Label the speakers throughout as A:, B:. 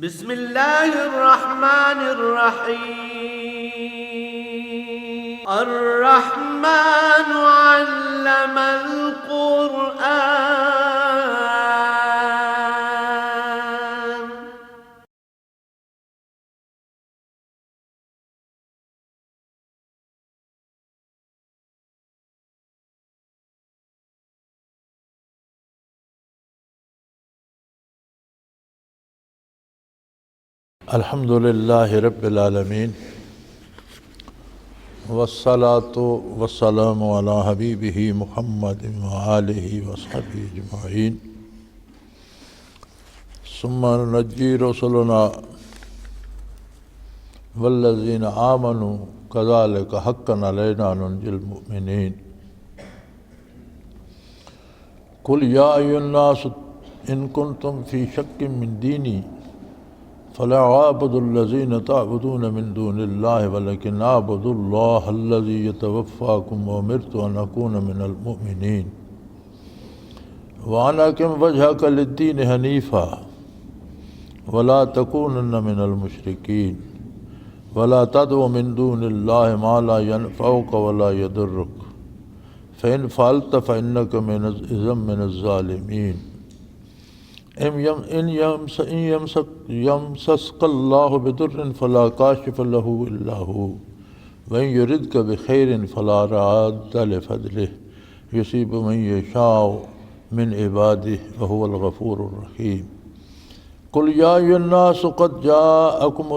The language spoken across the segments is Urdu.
A: بسم اللہ الرحمن الرحیم الرحمن علم القرآن
B: الحمد للہ رب العالمین والصلاة والسلام علی حبیبہ محمد وآلہ وصحبہ اجمعین ثم ننجی رسلنا والذین آمنوا کذالک حقا علینا ننجی المؤمنین قل یا ایھا الناس ان کنتم فی شک من دینی فلا اعبد الذین تعبدون من دون اللہ ولکن اعبد اللہ الذی یتوفاکم وامرت ان اکون من المؤمنین وان اقم وجہک للدین حنیفا ولا تکونن من المشرکین ولا تدع من دون اللہ ما لا ینفعک ولا یضرک فإن فعلت فإنک اذا من الظالمین إن يمسسك الله بضر فلا كاشف له إلا هو وإن يردك بخير فلا راد لفضله يصيب من يشاء من عباده وهو الغفور الرحيم قل يا أيها الناس قد جاءكم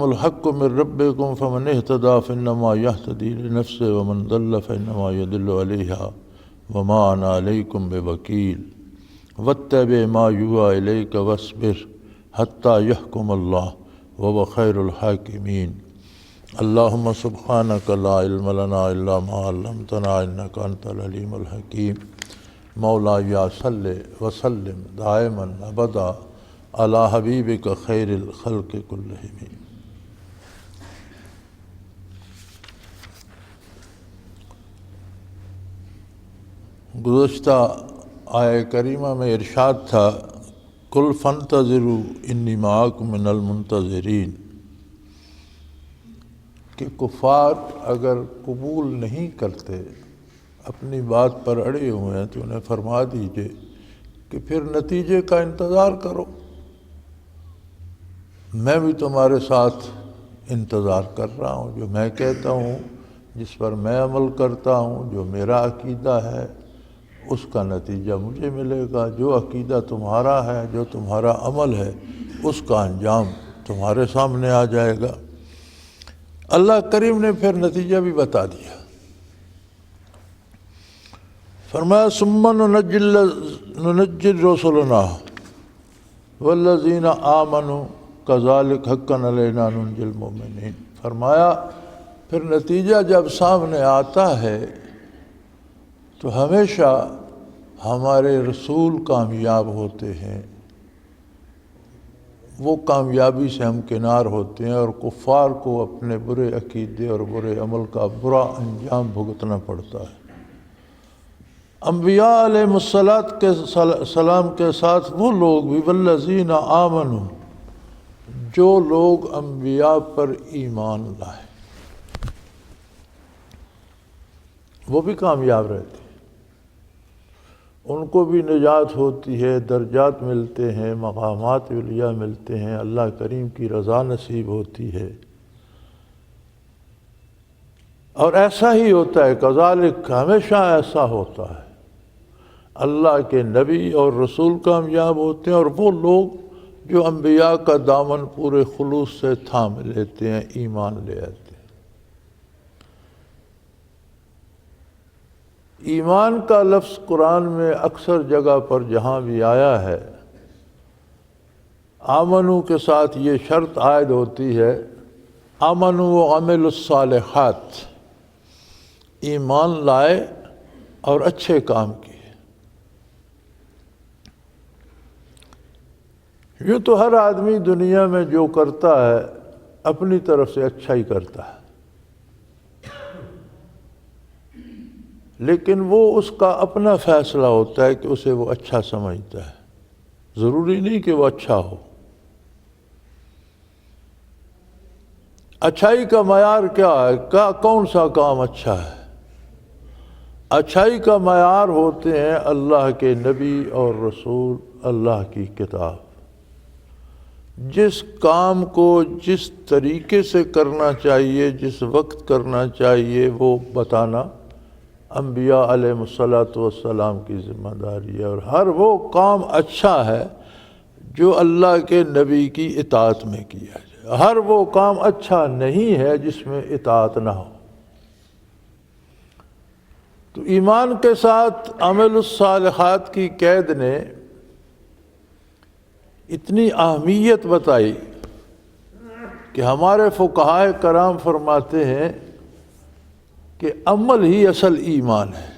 B: الحق من ربكم فمن اهتدى فإنما يهتدي لنفسه ومن ضل فإنما يضل عليها وما انا علیکم بوکیل واتبع ما یوحی الیک واصبر حتی یحکم اللہ وهو خیر الحاکمین اللہم سبحانک لا علم لنا الا ما علمتنا انک انت العلیم الحکیم مولایا صلی وسلم دائما ابدا علی حبیبک خیر الخلق کلہم۔ گزشتہ آیہ کریمہ میں ارشاد تھا قل فانتظروا انی معکم من المنتظرین کہ کفار اگر قبول نہیں کرتے اپنی بات پر اڑے ہوئے ہیں تو انہیں فرما دیجئے کہ پھر نتیجے کا انتظار کرو، میں بھی تمہارے ساتھ انتظار کر رہا ہوں، جو میں کہتا ہوں، جس پر میں عمل کرتا ہوں، جو میرا عقیدہ ہے اس کا نتیجہ مجھے ملے گا، جو عقیدہ تمہارا ہے، جو تمہارا عمل ہے، اس کا انجام تمہارے سامنے آ جائے گا۔ اللہ کریم نے پھر نتیجہ بھی بتا دیا، فرمایا ثم ننجی رسلنا والذین آمنوا کذالک حقا علینا ننجی المؤمنین۔ فرمایا پھر نتیجہ جب سامنے آتا ہے تو ہمیشہ ہمارے رسول کامیاب ہوتے ہیں، وہ کامیابی سے ہمکنار ہوتے ہیں اور کفار کو اپنے برے عقیدے اور برے عمل کا برا انجام بھگتنا پڑتا ہے۔ انبیاء علیہ السلام کے ساتھ وہ لوگ بھی والذین آمنوا، جو لوگ انبیاء پر ایمان لائے وہ بھی کامیاب رہتے ہیں، ان کو بھی نجات ہوتی ہے، درجات ملتے ہیں، مقامات علیہ ملتے ہیں، اللہ کریم کی رضا نصیب ہوتی ہے۔ اور ایسا ہی ہوتا ہے، کذالک ہمیشہ ایسا ہوتا ہے، اللہ کے نبی اور رسول کامیاب ہوتے ہیں اور وہ لوگ جو انبیاء کا دامن پورے خلوص سے تھام لیتے ہیں، ایمان لے آتے ہیں۔ ایمان کا لفظ قرآن میں اکثر جگہ پر جہاں بھی آیا ہے، آمنو کے ساتھ یہ شرط عائد ہوتی ہے، آمنو وعملوا الصالحات، ایمان لائے اور اچھے کام کیے۔ یوں تو ہر آدمی دنیا میں جو کرتا ہے اپنی طرف سے اچھا ہی کرتا ہے، لیکن وہ اس کا اپنا فیصلہ ہوتا ہے کہ اسے وہ اچھا سمجھتا ہے۔ ضروری نہیں کہ وہ اچھا ہو۔ اچھائی کا معیار کیا ہے؟ کون سا کام اچھا ہے؟ اچھائی کا معیار ہوتے ہیں اللہ کے نبی اور رسول، اللہ کی کتاب۔ جس کام کو جس طریقے سے کرنا چاہیے، جس وقت کرنا چاہیے، وہ بتانا انبیاء علیہ الصلاۃ والسلام کی ذمہ داری ہے۔ اور ہر وہ کام اچھا ہے جو اللہ کے نبی کی اطاعت میں کیا جائے، ہر وہ کام اچھا نہیں ہے جس میں اطاعت نہ ہو۔ تو ایمان کے ساتھ عمل الصالحات کی قید نے اتنی اہمیت بتائی کہ ہمارے فقہائے کرام فرماتے ہیں کہ عمل ہی اصل ایمان ہے،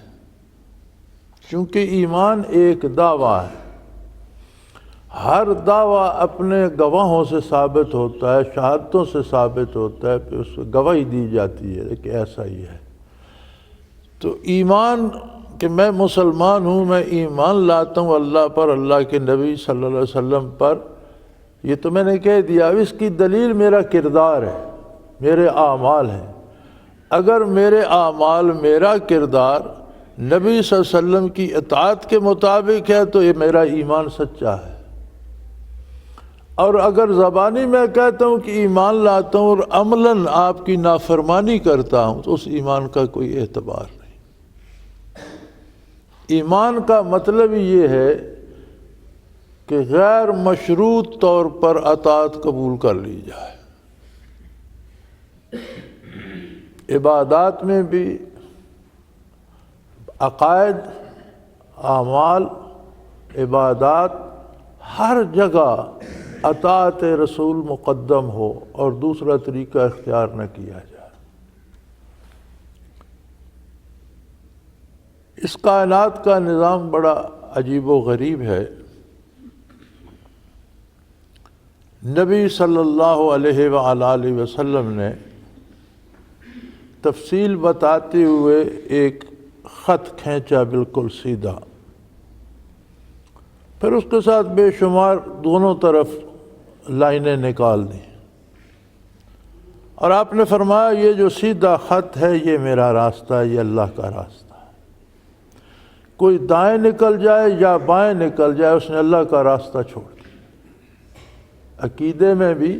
B: کیونکہ ایمان ایک دعویٰ ہے۔ ہر دعویٰ اپنے گواہوں سے ثابت ہوتا ہے، شہادتوں سے ثابت ہوتا ہے، پھر اس کو گواہی دی جاتی ہے کہ ایسا ہی ہے۔ تو ایمان کہ میں مسلمان ہوں، میں ایمان لاتا ہوں اللہ پر، اللہ کے نبی صلی اللہ علیہ وسلم پر، یہ تو میں نے کہہ دیا۔ اس کی دلیل میرا کردار ہے، میرے اعمال ہیں۔ اگر میرے اعمال، میرا کردار نبی صلی اللہ علیہ وسلم کی اطاعت کے مطابق ہے تو یہ میرا ایمان سچا ہے۔ اور اگر زبانی میں کہتا ہوں کہ ایمان لاتا ہوں اور عملاً آپ کی نافرمانی کرتا ہوں تو اس ایمان کا کوئی اعتبار نہیں۔ ایمان کا مطلب یہ ہے کہ غیر مشروط طور پر اطاعت قبول کر لی جائے، عبادات میں بھی، عقائد، اعمال، عبادات، ہر جگہ اطاعت رسول مقدم ہو اور دوسرا طریقہ اختیار نہ کیا جائے۔ اس کائنات کا نظام بڑا عجیب و غریب ہے۔ نبی صلی اللہ علیہ وآلہ وسلم نے تفصیل بتاتے ہوئے ایک خط کھینچا بالکل سیدھا، پھر اس کے ساتھ بے شمار دونوں طرف لائنیں نکال دیں، اور آپ نے فرمایا یہ جو سیدھا خط ہے یہ میرا راستہ ہے، یہ اللہ کا راستہ ہے۔ کوئی دائیں نکل جائے یا بائیں نکل جائے، اس نے اللہ کا راستہ چھوڑ دیا۔ عقیدے میں بھی،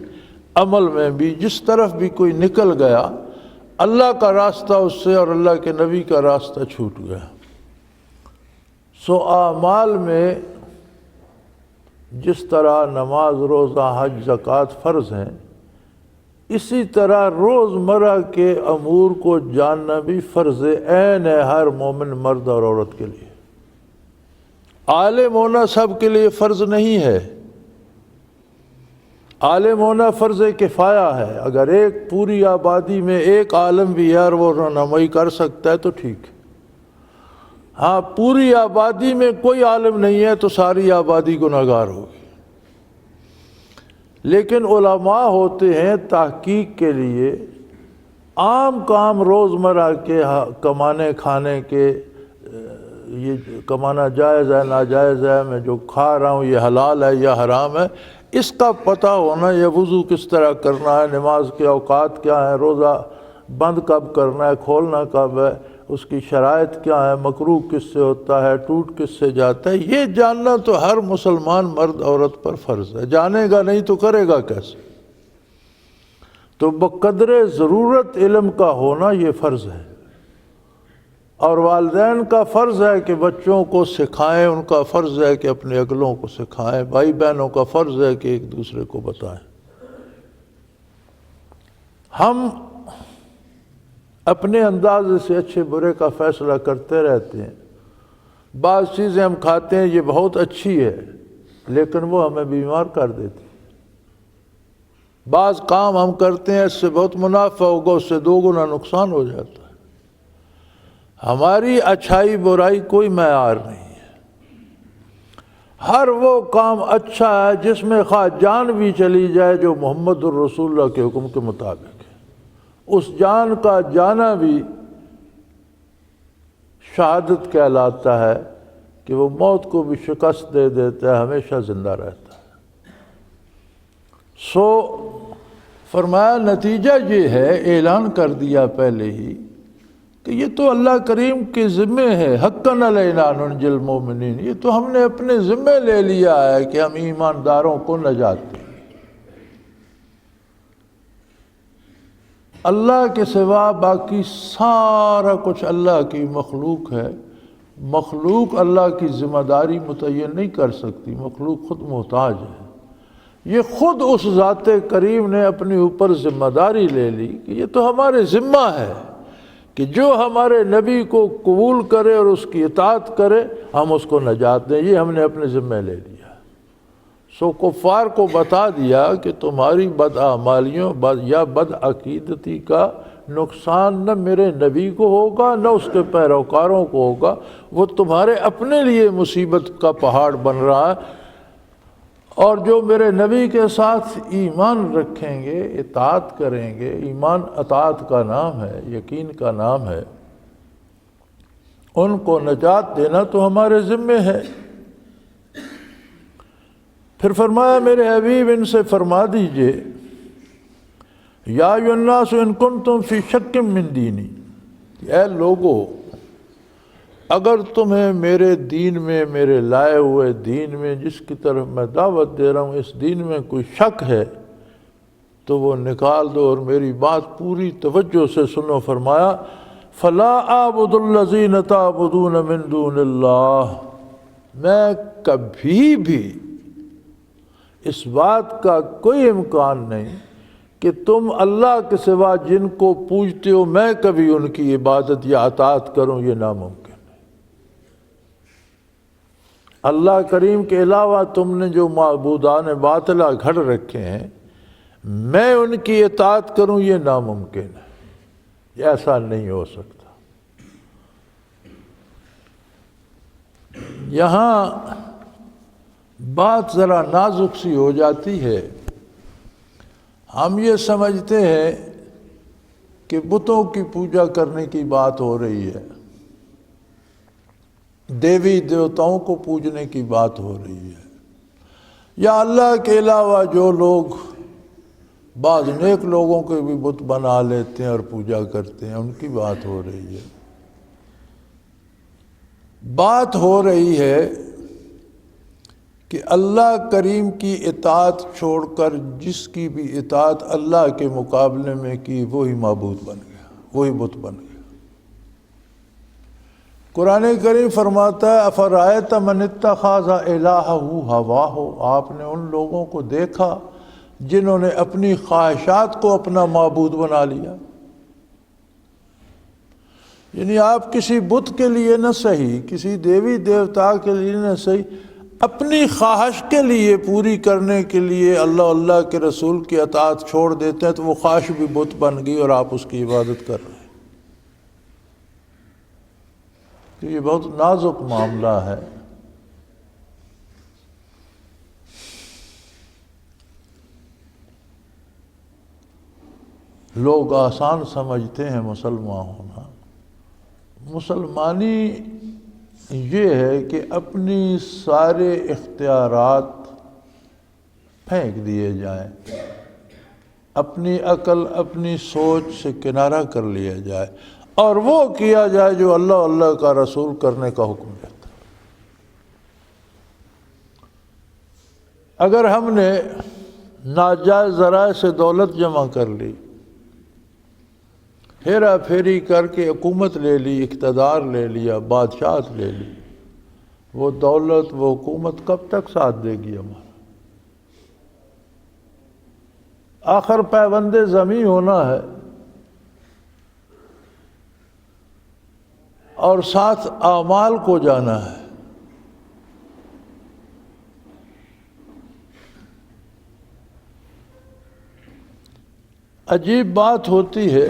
B: عمل میں بھی، جس طرف بھی کوئی نکل گیا، اللہ کا راستہ اس سے اور اللہ کے نبی کا راستہ چھوٹ گیا۔ سو اعمال میں جس طرح نماز، روزہ، حج، زکوٰۃ فرض ہیں، اسی طرح روزمرہ کے امور کو جاننا بھی فرض عین ہے ہر مومن مرد اور عورت کے لیے۔ عالم ہونا سب کے لیے فرض نہیں ہے، عالم ہونا فرض کفایہ ہے۔ اگر ایک پوری آبادی میں ایک عالم بھی ہے اور وہ رہنمائی کر سکتا ہے تو ٹھیک ہے۔ ہاں، پوری آبادی میں کوئی عالم نہیں ہے تو ساری آبادی گناہگار ہوگی۔ لیکن علماء ہوتے ہیں تحقیق کے لیے، عام کام روزمرہ کے کمانے کھانے کے، یہ کمانا جائز ہے ناجائز ہے، میں جو کھا رہا ہوں یہ حلال ہے یا حرام ہے، اس کا پتہ ہونا، یہ وضو کس طرح کرنا ہے، نماز کے اوقات کیا ہیں، روزہ بند کب کرنا ہے، کھولنا کب ہے، اس کی شرائط کیا ہے، مکروہ کس سے ہوتا ہے، ٹوٹ کس سے جاتا ہے، یہ جاننا تو ہر مسلمان مرد عورت پر فرض ہے۔ جانے گا نہیں تو کرے گا کیسے؟ تو بقدر ضرورت علم کا ہونا یہ فرض ہے، اور والدین کا فرض ہے کہ بچوں کو سکھائیں، ان کا فرض ہے کہ اپنے اگلوں کو سکھائیں، بھائی بہنوں کا فرض ہے کہ ایک دوسرے کو بتائیں۔ ہم اپنے انداز سے اچھے برے کا فیصلہ کرتے رہتے ہیں۔ بعض چیزیں ہم کھاتے ہیں یہ بہت اچھی ہے، لیکن وہ ہمیں بیمار کر دیتی۔ بعض کام ہم کرتے ہیں اس سے بہت منافع ہوگا، اس سے 2 گنا نقصان ہو جاتا ہے۔ ہماری اچھائی برائی کوئی معیار نہیں ہے۔ ہر وہ کام اچھا ہے جس میں خواہ جان بھی چلی جائے جو محمد الرسول اللہ کے حکم کے مطابق ہے، اس جان کا جانا بھی شہادت کہلاتا ہے کہ وہ موت کو بھی شکست دے دیتا ہے، ہمیشہ زندہ رہتا ہے۔ سو فرمایا نتیجہ یہ ہے، اعلان کر دیا پہلے ہی کہ یہ تو اللہ کریم کے ذمے ہے، حقاً علینا ننجی المؤمنین، یہ تو ہم نے اپنے ذمے لے لیا ہے کہ ہم ایمانداروں کو نجات دیں۔ اللہ کے سوا باقی سارا کچھ اللہ کی مخلوق ہے، مخلوق اللہ کی ذمہ داری متعین نہیں کر سکتی، مخلوق خود محتاج ہے۔ یہ خود اس ذات کریم نے اپنے اوپر ذمہ داری لے لی کہ یہ تو ہمارے ذمہ ہے کہ جو ہمارے نبی کو قبول کرے اور اس کی اطاعت کرے ہم اس کو نجات دیں، یہ ہم نے اپنے ذمہ لے لیا۔ سو کفار کو بتا دیا کہ تمہاری بدعمالیوں یا بدعقیدتی کا نقصان نہ میرے نبی کو ہوگا نہ اس کے پیروکاروں کو ہوگا، وہ تمہارے اپنے لیے مصیبت کا پہاڑ بن رہا ہے، اور جو میرے نبی کے ساتھ ایمان رکھیں گے، اطاعت کریں گے، ایمان اطاعت کا نام ہے، یقین کا نام ہے، ان کو نجات دینا تو ہمارے ذمے ہے۔ پھر فرمایا میرے حبیب ان سے فرما دیجئے یا ایھا الناس ان کنتم فی شک من دینی، اے لوگو اگر تمہیں میرے دین میں، میرے لائے ہوئے دین میں جس کی طرف میں دعوت دے رہا ہوں، اس دین میں کوئی شک ہے تو وہ نکال دو اور میری بات پوری توجہ سے سنو۔ فرمایا فلا اعبد الذین تعبدون من دون اللہ، میں کبھی بھی اس بات کا کوئی امکان نہیں کہ تم اللہ کے سوا جن کو پوجتے ہو میں کبھی ان کی عبادت یا اطاعت کروں، یہ ناممکن ہے۔ اللہ کریم کے علاوہ تم نے جو معبودان باطلہ گھڑ رکھے ہیں میں ان کی اطاعت کروں، یہ ناممکن ہے، یہ ایسا نہیں ہو سکتا۔ یہاں بات ذرا نازک سی ہو جاتی ہے، ہم یہ سمجھتے ہیں کہ بتوں کی پوجا کرنے کی بات ہو رہی ہے، دیوی دیوتاؤں کو پوجنے کی بات ہو رہی ہے، یا اللہ کے علاوہ جو لوگ بعض نیک لوگوں کے بھی بت بنا لیتے ہیں اور پوجا کرتے ہیں ان کی بات ہو رہی ہے۔ بات ہو رہی ہے کہ اللہ کریم کی اطاعت چھوڑ کر جس کی بھی اطاعت اللہ کے مقابلے میں کی وہی معبود بن گیا، وہی بت بن گیا۔ قرآن کریم فرماتا ہے افرأیت من اتخذ الہہ ہواہ، آپ نے ان لوگوں کو دیکھا جنہوں نے اپنی خواہشات کو اپنا معبود بنا لیا۔ یعنی آپ کسی بت کے لیے نہ صحیح، کسی دیوی دیوتا کے لیے نہ صحیح، اپنی خواہش کے لیے پوری کرنے کے لیے اللہ کے رسول کی اطاعت چھوڑ دیتے ہیں تو وہ خواہش بھی بت بن گئی اور آپ اس کی عبادت کر رہے ہیں۔ تو یہ بہت نازک معاملہ ہے۔ لوگ آسان سمجھتے ہیں مسلمان ہونا، مسلمانی یہ ہے کہ اپنی سارے اختیارات پھینک دیے جائیں، اپنی عقل اپنی سوچ سے کنارہ کر لیا جائے اور وہ کیا جائے جو اللہ کا رسول کرنے کا حکم دیتا۔ اگر ہم نے ناجائز ذرائع سے دولت جمع کر لی، ہیرا پھیری کر کے حکومت لے لی، اقتدار لے لیا، بادشاہت لے لی، وہ دولت وہ حکومت کب تک ساتھ دے گی ہمارا؟ آخر پیوند زمیں ہونا ہے اور ساتھ اعمال کو جانا ہے۔ عجیب بات ہوتی ہے،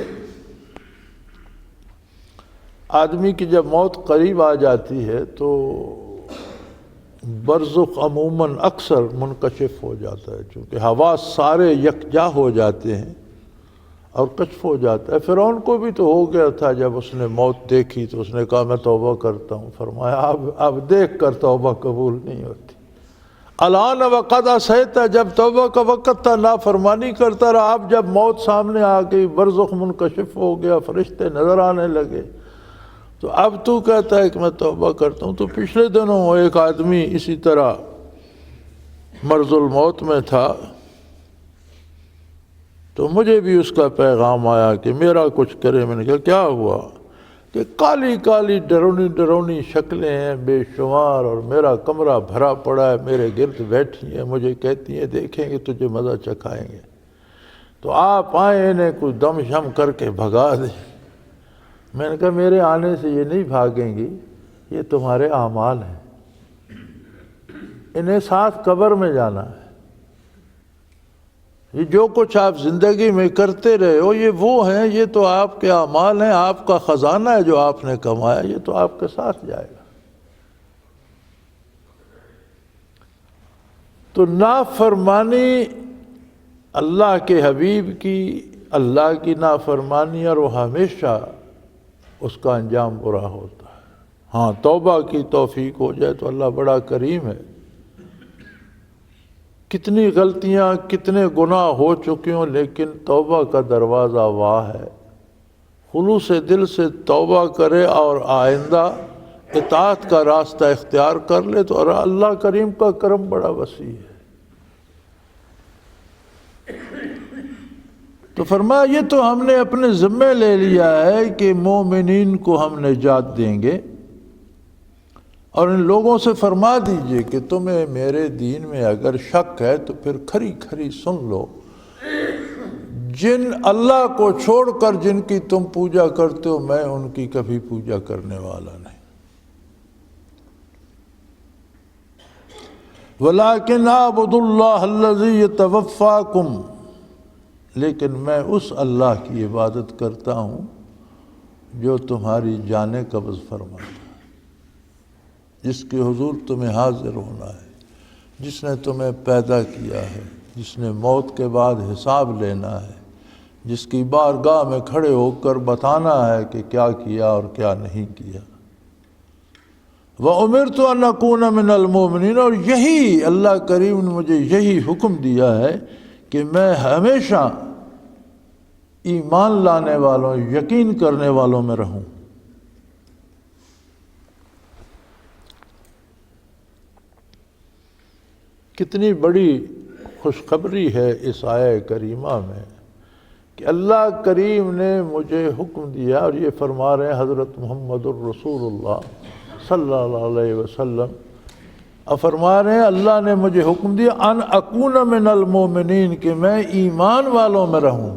B: آدمی کی جب موت قریب آ جاتی ہے تو برزخ عموماً اکثر منکشف ہو جاتا ہے، چونکہ حواس سارے یکجا ہو جاتے ہیں اور کشف ہو جاتا ہے۔ فرعون کو بھی تو ہو گیا تھا، جب اس نے موت دیکھی تو اس نے کہا میں توبہ کرتا ہوں، فرمایا اب دیکھ کر توبہ قبول نہیں ہوتی۔ الان وقد عصیت، جب توبہ کا وقت تھا نافرمانی کرتا رہا، اب جب موت سامنے آ گئی، برزخ منکشف ہو گیا، فرشتے نظر آنے لگے، تو اب تو کہتا ہے کہ میں توبہ کرتا ہوں۔ تو پچھلے دنوں ایک آدمی اسی طرح مرض الموت میں تھا، تو مجھے بھی اس کا پیغام آیا کہ میرا کچھ کرے۔ میں نے کہا کیا ہوا؟ کہ کالی کالی ڈرونی ڈرونی شکلیں ہیں بے شمار، اور میرا کمرہ بھرا پڑا ہے، میرے گرد بیٹھی ہیں، مجھے کہتی ہیں دیکھیں گے تجھے مزہ چکھائیں گے، تو آپ آئیں انہیں کچھ دم شم کر کے بھگا دیں۔ میں نے کہا میرے آنے سے یہ نہیں بھاگیں گی، یہ تمہارے اعمال ہیں، انہیں ساتھ قبر میں جانا ہے۔ یہ جو کچھ آپ زندگی میں کرتے رہے ہو یہ وہ ہیں، یہ تو آپ کے اعمال ہیں، آپ کا خزانہ ہے جو آپ نے کمایا، یہ تو آپ کے ساتھ جائے گا۔ تو نافرمانی اللہ کے حبیب کی، اللہ کی نافرمانی، اور وہ ہمیشہ اس کا انجام برا ہوتا ہے۔ ہاں توبہ کی توفیق ہو جائے تو اللہ بڑا کریم ہے۔ کتنی غلطیاں کتنے گناہ ہو چکے ہوں، لیکن توبہ کا دروازہ واہ ہے، خلوص دل سے توبہ کرے اور آئندہ اطاعت کا راستہ اختیار کر لے تو اللہ کریم کا کرم بڑا وسیع ہے۔ تو فرمایا یہ تو ہم نے اپنے ذمے لے لیا ہے کہ مومنین کو ہم نجات دیں گے، اور ان لوگوں سے فرما دیجئے کہ تمہیں میرے دین میں اگر شک ہے تو پھر کھری کھری سن لو، جن اللہ کو چھوڑ کر جن کی تم پوجا کرتے ہو میں ان کی کبھی پوجا کرنے والا نہیں۔ وَلَٰكِنْ أَعْبُدُ اللَّهَ الَّذِي يَتَوَفَّاكُمْ، لیکن میں اس اللہ کی عبادت کرتا ہوں جو تمہاری جانیں قبض فرماتا ہے، جس کے حضور تمہیں حاضر ہونا ہے، جس نے تمہیں پیدا کیا ہے، جس نے موت کے بعد حساب لینا ہے، جس کی بارگاہ میں کھڑے ہو کر بتانا ہے کہ کیا کیا اور کیا نہیں کیا۔ وَأُمِرْتُ أَنْ أَكُونَ مِنَ الْمُؤْمِنِينَ، اور یہی اللہ کریم نے مجھے یہی حکم دیا ہے کہ میں ہمیشہ ایمان لانے والوں، یقین کرنے والوں میں رہوں۔ کتنی بڑی خوشخبری ہے اس آیہ کریمہ میں کہ اللہ کریم نے مجھے حکم دیا، اور یہ فرما رہے ہیں حضرت محمد الرسول اللہ صلی اللہ علیہ وسلم، اور فرما رہے ہیں اللہ نے مجھے حکم دیا ان اکون من المومنین، کہ میں ایمان والوں میں رہوں۔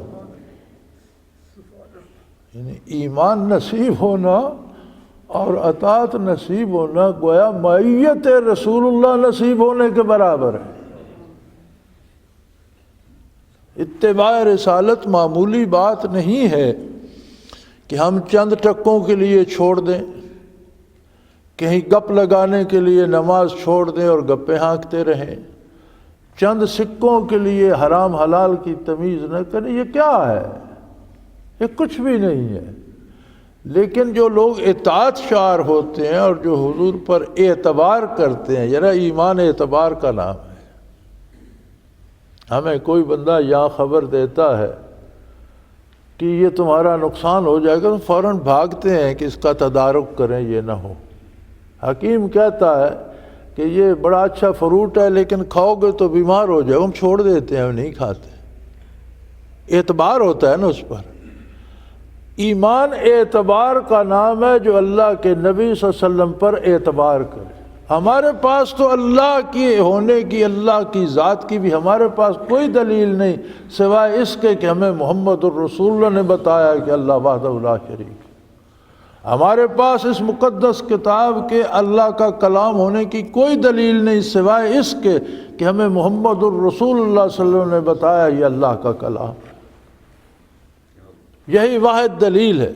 B: یعنی ایمان نصیب ہونا اور اطاعت نصیب ہونا گویا معیت رسول اللہ نصیب ہونے کے برابر ہے۔ اتباع رسالت معمولی بات نہیں ہے کہ ہم چند ٹکوں کے لیے چھوڑ دیں، کہیں گپ لگانے کے لیے نماز چھوڑ دیں اور گپے ہانکتے رہیں، چند سکوں کے لیے حرام حلال کی تمیز نہ کریں، یہ کیا ہے؟ یہ کچھ بھی نہیں ہے۔ لیکن جو لوگ اطاعت شعار ہوتے ہیں اور جو حضور پر اعتبار کرتے ہیں، ذرا ایمان اعتبار کا نام ہے۔ ہمیں کوئی بندہ یہاں خبر دیتا ہے کہ یہ تمہارا نقصان ہو جائے گا، تو فوراً بھاگتے ہیں کہ اس کا تدارک کریں یہ نہ ہو۔ حکیم کہتا ہے کہ یہ بڑا اچھا فروٹ ہے لیکن کھاؤ گے تو بیمار ہو جائے، ہم چھوڑ دیتے ہیں، ہم نہیں کھاتے۔ اعتبار ہوتا ہے نا اس پر۔ ایمان اعتبار کا نام ہے جو اللہ کے نبی صلی اللہ علیہ وسلم پر اعتبار کرے۔ ہمارے پاس تو اللہ کی ہونے کی، اللہ کی ذات کی بھی ہمارے پاس کوئی دلیل نہیں سوائے اس کے کہ ہمیں محمد الرسول اللہ نے بتایا کہ اللہ وحدہ لا شریک۔ ہمارے پاس اس مقدس کتاب کے اللہ کا کلام ہونے کی کوئی دلیل نہیں سوائے اس کے کہ ہمیں محمد الرسول اللہ صلی اللہ علیہ وسلم نے بتایا یہ اللہ کا کلام ہے۔ یہی واحد دلیل ہے۔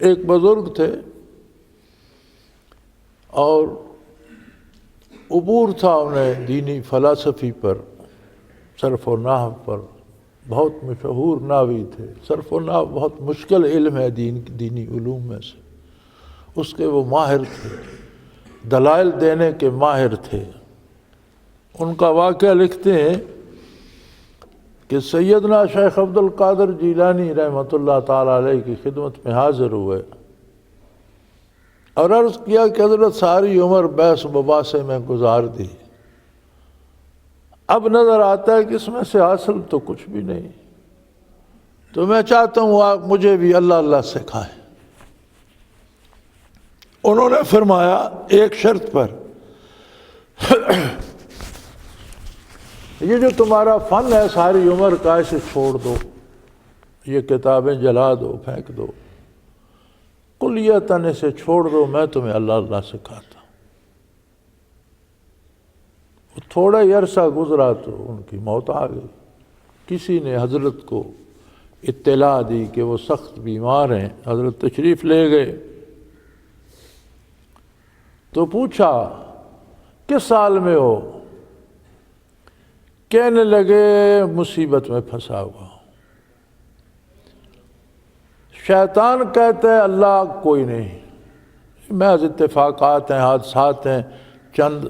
B: ایک بزرگ تھے اور عبور تھا انہیں دینی فلسفی پر، صرف و نحو پر بہت مشہور ناوی تھے. صرف و نحو بہت مشکل علم ہے دینی علوم میں سے، اس کے وہ ماہر تھے، دلائل دینے کے ماہر تھے. ان کا واقعہ لکھتے ہیں کہ سیدنا شیخ عبد القادر جیلانی رحمۃ اللہ تعالیٰ علیہ کی خدمت میں حاضر ہوئے اور عرض کیا کہ حضرت ساری عمر بحث مباحثے میں گزار دی، اب نظر آتا ہے کہ اس میں سے حاصل تو کچھ بھی نہیں، تو میں چاہتا ہوں آپ مجھے بھی اللہ اللہ سکھائیں. انہوں نے فرمایا ایک شرط پر، یہ جو تمہارا فن ہے ساری عمر کا، اسے چھوڑ دو، یہ کتابیں جلا دو، پھینک دو، کلیتاً اسے چھوڑ دو، میں تمہیں اللہ اللہ سکھاتا ہوں. تھوڑا ہی عرصہ گزرا تو ان کی موت آ گئی. کسی نے حضرت کو اطلاع دی کہ وہ سخت بیمار ہیں. حضرت تشریف لے گئے تو پوچھا کس سال میں ہو؟ کہنے لگے مصیبت میں پھنسا ہوا ہوں. شیطان کہتا ہے اللہ کوئی نہیں، محض اتفاقات ہیں، حادثات ہیں، چند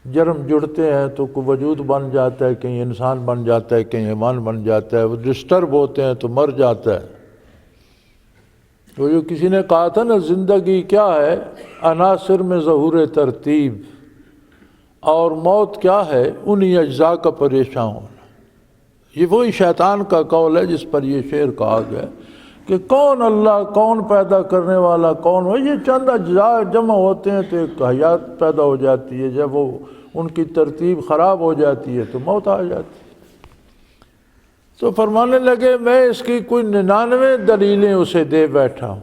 B: جرم جڑتے ہیں تو کوئی وجود بن جاتا ہے، کہیں انسان بن جاتا ہے، کہیں حیوان بن جاتا ہے، وہ ڈسٹرب ہوتے ہیں تو مر جاتا ہے. وہ جو کسی نے کہا تھا نا زندگی کیا ہے؟ عناصر میں ظہور ترتیب، اور موت کیا ہے؟ انہی اجزاء کا پریشان ہونا. یہ وہی شیطان کا قول ہے جس پر یہ شعر کہا گیا کہ کون اللہ، کون پیدا کرنے والا، کون ہو. یہ چند اجزاء جمع ہوتے ہیں تو ایک حیات پیدا ہو جاتی ہے، جب وہ ان کی ترتیب خراب ہو جاتی ہے تو موت آ جاتی ہے. تو فرمانے لگے میں اس کی کوئی 99 دلیلیں اسے دے بیٹھا ہوں،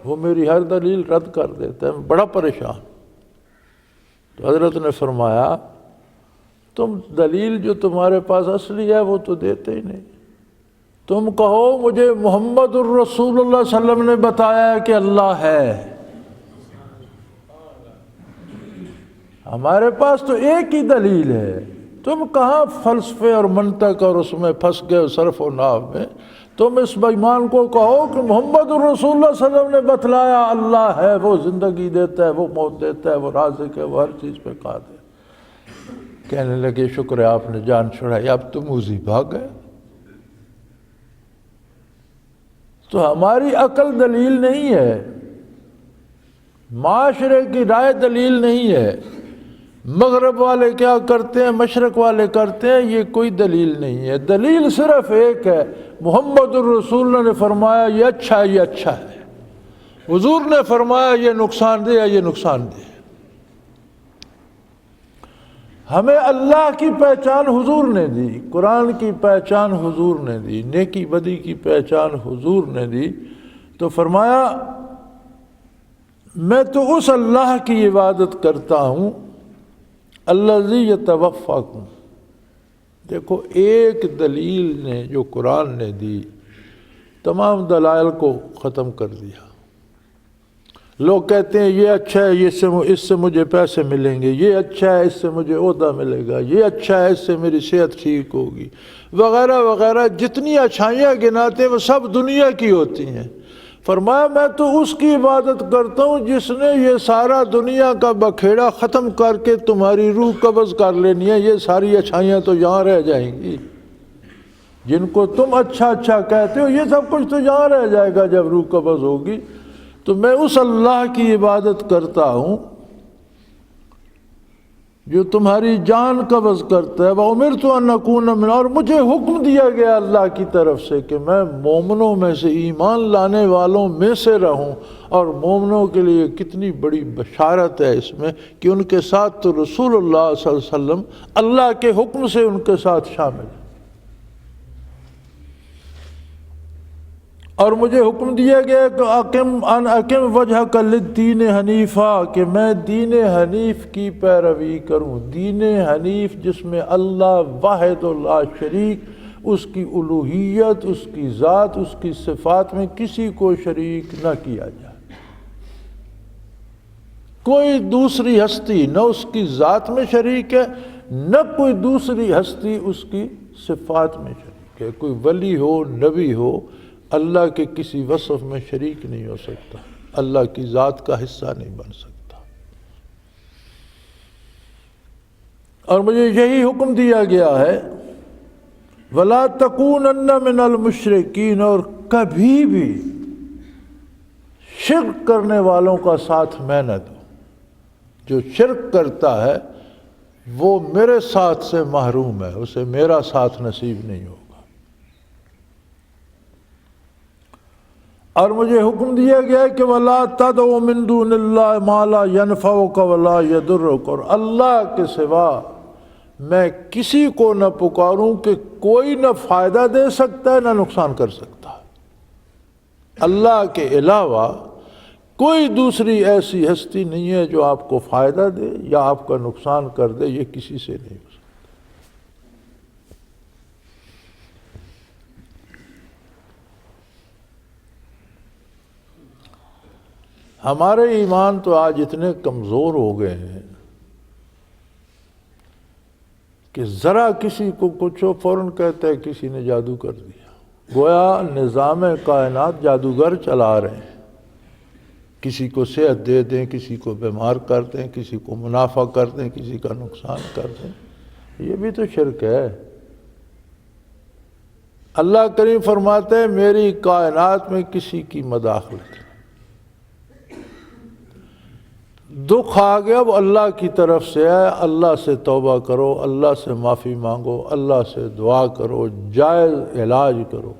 B: وہ میری ہر دلیل رد کر دیتا ہے، میں بڑا پریشان. تو حضرت نے فرمایا تم دلیل جو تمہارے پاس اصلی ہے وہ تو دیتے ہی نہیں. تم کہو مجھے محمد الرسول اللہ صلی اللہ علیہ وسلم نے بتایا کہ اللہ ہے. ہمارے پاس تو ایک ہی دلیل ہے. تم کہاں فلسفے اور منطق اور اس میں پھنس گئے صرف و نحو میں. تم اس بےایمان کو کہو کہ محمد الرسول اللہ صلی اللہ علیہ وسلم نے بتلایا اللہ ہے، وہ زندگی دیتا ہے، وہ موت دیتا ہے، وہ رازق ہے، وہ ہر چیز پہ قادر ہے. کہنے لگے شکر ہے آپ نے جان چھڑائی، اب تم موذی بھاگ گئے. تو ہماری عقل دلیل نہیں ہے، معاشرے کی رائے دلیل نہیں ہے. مغرب والے کیا کرتے ہیں، مشرق والے کرتے ہیں، یہ کوئی دلیل نہیں ہے. دلیل صرف ایک ہے، محمد الرسول اللہ نے فرمایا یہ اچھا ہے، یہ اچھا ہے. حضور نے فرمایا یہ نقصان دہ ہے، یہ نقصان دہ ہے. ہمیں اللہ کی پہچان حضور نے دی، قرآن کی پہچان حضور نے دی، نیکی بدی کی پہچان حضور نے دی. تو فرمایا میں تو اس اللہ کی عبادت کرتا ہوں الذی یتوفاکم. دیکھو ایک دلیل نے جو قرآن نے دی تمام دلائل کو ختم کر دیا. لوگ کہتے ہیں یہ اچھا ہے، اس سے مجھے پیسے ملیں گے، یہ اچھا ہے، اس سے مجھے عہدہ ملے گا، یہ اچھا ہے، اس سے میری صحت ٹھیک ہوگی، وغیرہ وغیرہ. جتنی اچھائیاں گناتے ہیں وہ سب دنیا کی ہوتی ہیں. فرمایا میں تو اس کی عبادت کرتا ہوں جس نے یہ سارا دنیا کا بکھیڑا ختم کر کے تمہاری روح قبض کر لینی ہے. یہ ساری اچھائیاں تو یہاں رہ جائیں گی، جن کو تم اچھا اچھا کہتے ہو یہ سب کچھ تو یہاں رہ جائے گا جب روح قبض ہوگی. تو میں اس اللہ کی عبادت کرتا ہوں جو تمہاری جان قبض کرتا ہے. وَأُمِرْتُ أَنْ أَكُونَ مِنَ، اور مجھے حکم دیا گیا اللہ کی طرف سے کہ میں مومنوں میں سے، ایمان لانے والوں میں سے رہوں. اور مومنوں کے لیے کتنی بڑی بشارت ہے اس میں کہ ان کے ساتھ تو رسول اللہ صلی اللہ علیہ وسلم اللہ کے حکم سے ان کے ساتھ شامل ہے. اور مجھے حکم دیا گیا کہ اقم وجہک للدین حنیفا، کہ میں دین حنیف کی پیروی کروں. دین حنیف جس میں اللہ واحد لا شریک، اس کی الوہیت، اس کی ذات، اس کی صفات میں کسی کو شریک نہ کیا جائے. کوئی دوسری ہستی نہ اس کی ذات میں شریک ہے، نہ کوئی دوسری ہستی اس کی صفات میں شریک ہے۔ کوئی ولی ہو، نبی ہو، اللہ کے کسی وصف میں شریک نہیں ہو سکتا، اللہ کی ذات کا حصہ نہیں بن سکتا۔ اور مجھے یہی حکم دیا گیا ہے وَلَا تَكُونَنَّ مِنَ الْمُشْرِكِينَ، اور کبھی بھی شرک کرنے والوں کا ساتھ میں نہ دو۔ جو شرک کرتا ہے وہ میرے ساتھ سے محروم ہے، اسے میرا ساتھ نصیب نہیں ہوگا۔ اور مجھے حکم دیا گیا کہ وَلَا تَدْعُ مِن دُونِ اللَّهِ مَا لَا يَنْفَعُكَ وَلَا يَضُرُّكَ، اور اللہ کے سوا میں کسی کو نہ پکاروں کہ کوئی نہ فائدہ دے سکتا ہے نہ نقصان کر سکتا ہے۔ اللہ کے علاوہ کوئی دوسری ایسی ہستی نہیں ہے جو آپ کو فائدہ دے یا آپ کا نقصان کر دے، یہ کسی سے نہیں ہو سکتا۔ ہمارے ایمان تو آج اتنے کمزور ہو گئے ہیں کہ ذرا کسی کو کچھ ہو فوراً کہتا ہے کسی نے جادو کر دیا، گویا نظام کائنات جادوگر چلا رہے ہیں۔ کسی کو صحت دے دیں، کسی کو بیمار کر دیں، کسی کو منافع کر دیں، کسی کا نقصان کر دیں، یہ بھی تو شرک ہے۔ اللہ کریم فرماتے ہیں میری کائنات میں کسی کی مداخلت، دکھ آ گیا وہ اللہ کی طرف سے ہے، اللہ سے توبہ کرو، اللہ سے معافی مانگو، اللہ سے دعا کرو، جائز علاج کرو۔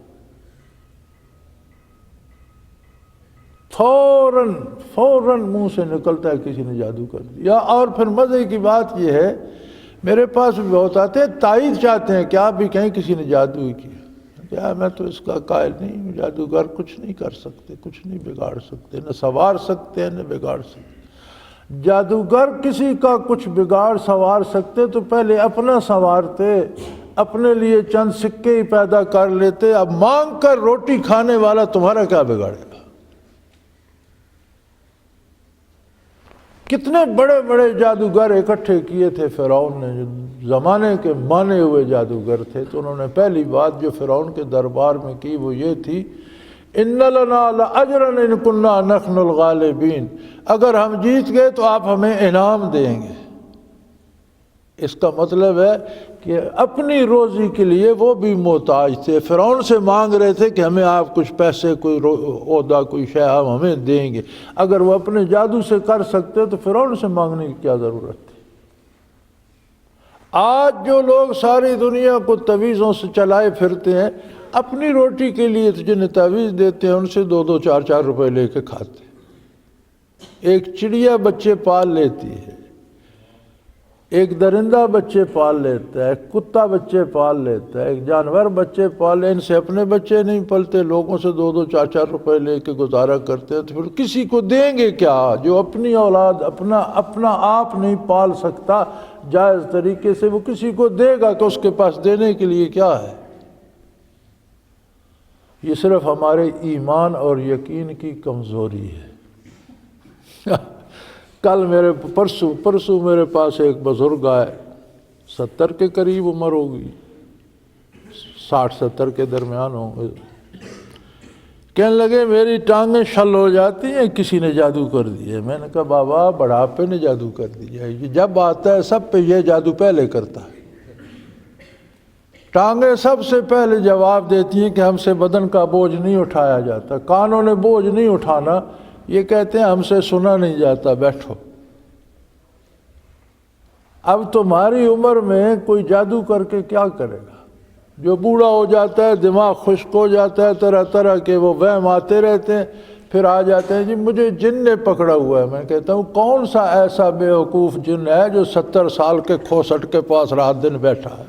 B: فوراً منہ سے نکلتا ہے کسی نے جادو کر دیا۔ اور پھر مزے کی بات یہ ہے، میرے پاس بھی بہت آتے ہیں، تائید چاہتے ہیں کہ آپ بھی کہیں کسی نے جادو ہی کیا۔ میں تو اس کا قائل نہیں ہوں، جادوگر کچھ نہیں کر سکتے، کچھ نہیں بگاڑ سکتے، نہ سنوار سکتے ہیں نہ بگاڑ سکتے۔ جادوگر کسی کا کچھ بگاڑ سنوار سکتے تو پہلے اپنا سنوارتے، اپنے لیے چند سکے ہی پیدا کر لیتے۔ اب مانگ کر روٹی کھانے والا تمہارا کیا بگاڑے گا؟ کتنے بڑے بڑے جادوگر اکٹھے کیے تھے فرعون نے، جو زمانے کے مانے ہوئے جادوگر تھے، تو انہوں نے پہلی بات جو فرعون کے دربار میں کی وہ یہ تھی ان لنا لاجرا ان کنا نحن الغالبین، اگر ہم جیت گئے تو آپ ہمیں انعام دیں گے۔ اس کا مطلب ہے کہ اپنی روزی کے لیے وہ بھی محتاج تھے، فرعون سے مانگ رہے تھے کہ ہمیں آپ کچھ پیسے، کوئی عہدہ، کوئی شے آپ ہمیں دیں گے۔ اگر وہ اپنے جادو سے کر سکتے تو فرعون سے مانگنے کی کیا ضرورت تھی؟ آج جو لوگ ساری دنیا کو تعویذوں سے چلائے پھرتے ہیں، اپنی روٹی کے لیے جنہیں تعویذ دیتے ہیں ان سے 2-2 4-4 روپے لے کے کھاتے ہیں۔ ایک چڑیا بچے پال لیتی ہے، ایک درندہ بچے پال لیتا ہے، ایک کتا بچے پال لیتا ہے، ایک جانور بچے پال لے، ان سے اپنے بچے نہیں پلتے، لوگوں سے 2-2 4-4 روپے لے کے گزارا کرتے ہیں، تو پھر کسی کو دیں گے کیا؟ جو اپنی اولاد اپنا آپ نہیں پال سکتا جائز طریقے سے، وہ کسی کو دے گا کہ اس کے پاس دینے کے لیے کیا ہے؟ یہ صرف ہمارے ایمان اور یقین کی کمزوری ہے۔ کل پرسوں میرے پاس ایک بزرگ آئے، 70 کے قریب عمر ہوگی، 60-70 کے درمیان ہوں گے۔ کہنے لگے میری ٹانگیں شل ہو جاتی ہیں، کسی نے جادو کر دیا ہے۔ میں نے کہا بابا بڑھاپے نے جادو کر دیا ہے، یہ جب آتا ہے سب پہ یہ جادو پہلے کرتا ہے۔ ٹانگیں سب سے پہلے جواب دیتی ہیں کہ ہم سے بدن کا بوجھ نہیں اٹھایا جاتا، کانوں نے بوجھ نہیں اٹھانا، یہ کہتے ہیں ہم سے سنا نہیں جاتا، بیٹھو۔ اب تمہاری عمر میں کوئی جادو کر کے کیا کرے گا؟ جو بوڑھا ہو جاتا ہے، دماغ خشک ہو جاتا ہے، طرح طرح کے وہ وہم آتے رہتے ہیں، پھر آ جاتے ہیں جی مجھے جن نے پکڑا ہوا ہے۔ میں کہتا ہوں کون سا ایسا بیوقوف جن ہے جو 70 سال کے کھوسٹ کے پاس رات دن بیٹھا ہے؟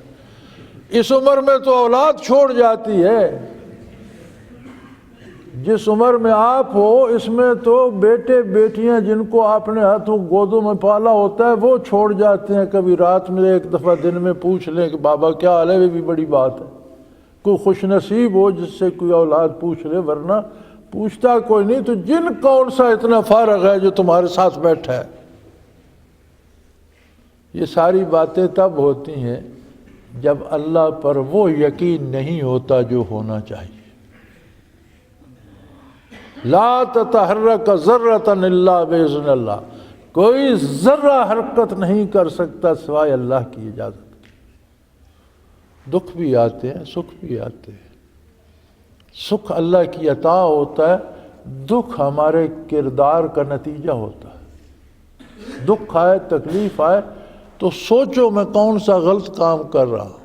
B: اس عمر میں تو اولاد چھوڑ جاتی ہے، جس عمر میں آپ ہو اس میں تو بیٹے بیٹیاں جن کو آپ نے ہاتھوں گودوں میں پالا ہوتا ہے وہ چھوڑ جاتے ہیں۔ کبھی رات میں ایک دفعہ دن میں پوچھ لیں کہ بابا کیا حال ہے، یہ بھی بڑی بات ہے۔ کوئی خوش نصیب ہو جس سے کوئی اولاد پوچھ لے، ورنہ پوچھتا کوئی نہیں۔ تو جن کون سا اتنا فارغ ہے جو تمہارے ساتھ بیٹھا ہے؟ یہ ساری باتیں تب ہوتی ہیں جب اللہ پر وہ یقین نہیں ہوتا جو ہونا چاہیے۔ لا تتحرک ذرۃ الا باذن اللہ، کوئی ذرہ حرکت نہیں کر سکتا سوائے اللہ کی اجازت کے۔ دکھ بھی آتے ہیں، سکھ بھی آتے ہیں، سکھ اللہ کی عطا ہوتا ہے، دکھ ہمارے کردار کا نتیجہ ہوتا ہے۔ دکھ آئے، تکلیف آئے تو سوچو میں کون سا غلط کام کر رہا ہوں،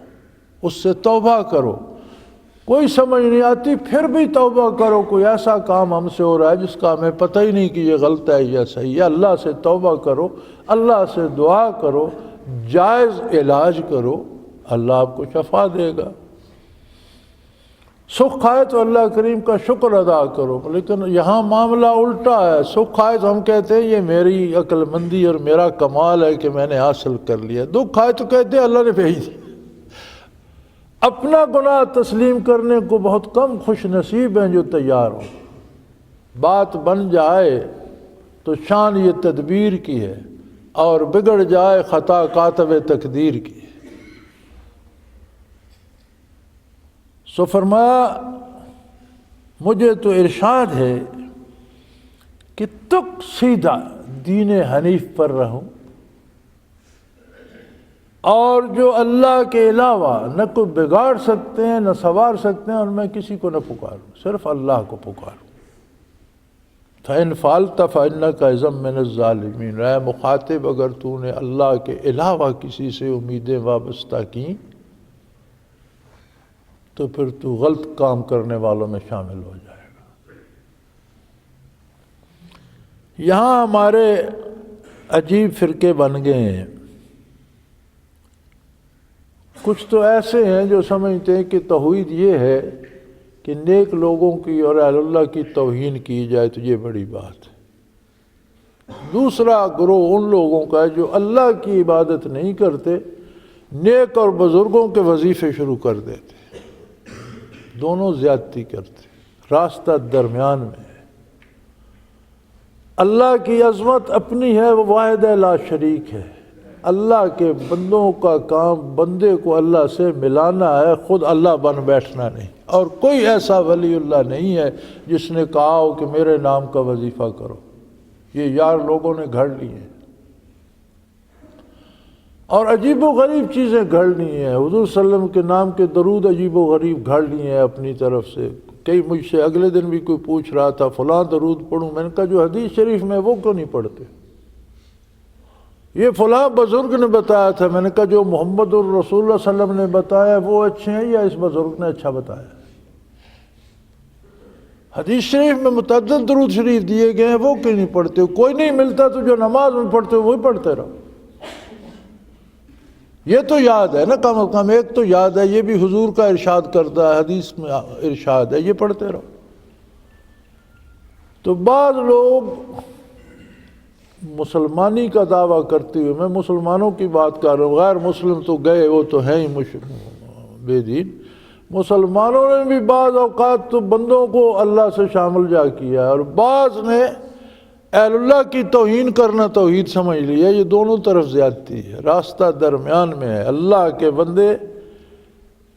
B: اس سے توبہ کرو۔ کوئی سمجھ نہیں آتی پھر بھی توبہ کرو، کوئی ایسا کام ہم سے ہو رہا ہے جس کا ہمیں پتہ ہی نہیں کہ یہ غلط ہے یا صحیح ہے، اللہ سے توبہ کرو، اللہ سے دعا کرو، جائز علاج کرو، اللہ آپ کو شفا دے گا۔ سکھ آئے تو اللہ کریم کا شکر ادا کرو، لیکن یہاں معاملہ الٹا ہے۔ سکھ آئے تو ہم کہتے ہیں یہ میری عقل مندی اور میرا کمال ہے کہ میں نے حاصل کر لیا، دکھ آئے تو کہتے ہیں اللہ نے بھیج دیا۔ اپنا گناہ تسلیم کرنے کو بہت کم خوش نصیب ہیں جو تیار ہوں۔ بات بن جائے تو شان یہ تدبیر کی ہے، اور بگڑ جائے خطا کاتب تقدیر کی ہے۔ سو فرمایا مجھے تو ارشاد ہے کہ تک سیدھا دین حنیف پر رہوں، اور جو اللہ کے علاوہ نہ کوئی بگاڑ سکتے ہیں نہ سنوار سکتے ہیں، اور میں کسی کو نہ پکاروں، صرف اللہ کو پکاروں۔ فَإِنْ فَعَلْتَ فَإِنَّكَ إِذًا مِّنَ الظَّالِمِينَ، اے مخاطب اگر تو نے اللہ کے علاوہ کسی سے امیدیں وابستہ کیں تو پھر تو غلط کام کرنے والوں میں شامل ہو جائے گا۔ یہاں ہمارے عجیب فرقے بن گئے ہیں۔ کچھ تو ایسے ہیں جو سمجھتے ہیں کہ توحید یہ ہے کہ نیک لوگوں کی اور اہل اللہ کی توہین کی جائے تو یہ بڑی بات ہے۔ دوسرا گروہ ان لوگوں کا ہے جو اللہ کی عبادت نہیں کرتے، نیک اور بزرگوں کے وظیفے شروع کر دیتے، دونوں زیادتی کرتے، راستہ درمیان میں ہے۔ اللہ کی عظمت اپنی ہے، وہ واحد لا شریک ہے۔ اللہ کے بندوں کا کام بندے کو اللہ سے ملانا ہے، خود اللہ بن بیٹھنا نہیں۔ اور کوئی ایسا ولی اللہ نہیں ہے جس نے کہا ہو کہ میرے نام کا وظیفہ کرو، یہ یار لوگوں نے گھڑ لی ہیں، اور عجیب و غریب چیزیں گھڑ لی ہیں۔ حضور صلی اللہ علیہ وسلم کے نام کے درود عجیب و غریب گھڑ لیے ہیں اپنی طرف سے۔ کئی مجھ سے اگلے دن بھی کوئی پوچھ رہا تھا فلاں درود پڑھوں، میں نے کہا جو حدیث شریف میں وہ کیوں نہیں پڑھتے؟ یہ فلاں بزرگ نے بتایا تھا، میں نے کہا جو محمد الرسول اللہ صلی اللہ علیہ وسلم نے بتایا وہ اچھے ہیں یا اس بزرگ نے اچھا بتایا؟ حدیث شریف میں متعدد درود شریف دیے گئے ہیں، وہ کیوں نہیں پڑھتے؟ کوئی نہیں ملتا تو جو نماز میں پڑھتے ہو وہی پڑھتے رہو۔ یہ تو یاد ہے نا، کم از کم ایک تو یاد ہے، یہ بھی حضور کا ارشاد کرتا ہے، حدیث میں ارشاد ہے، یہ پڑھتے رہو۔ تو بعض لوگ مسلمانی کا دعویٰ کرتے ہوئے، میں مسلمانوں کی بات کر رہا ہوں، غیر مسلم تو گئے وہ تو ہیں ہی بے دین، مسلمانوں نے بھی بعض اوقات تو بندوں کو اللہ سے شامل جا کیا، اور بعض نے اہل اللہ کی توہین کرنا توحید سمجھ لیا۔ یہ دونوں طرف زیادتی ہے، راستہ درمیان میں ہے۔ اللہ کے بندے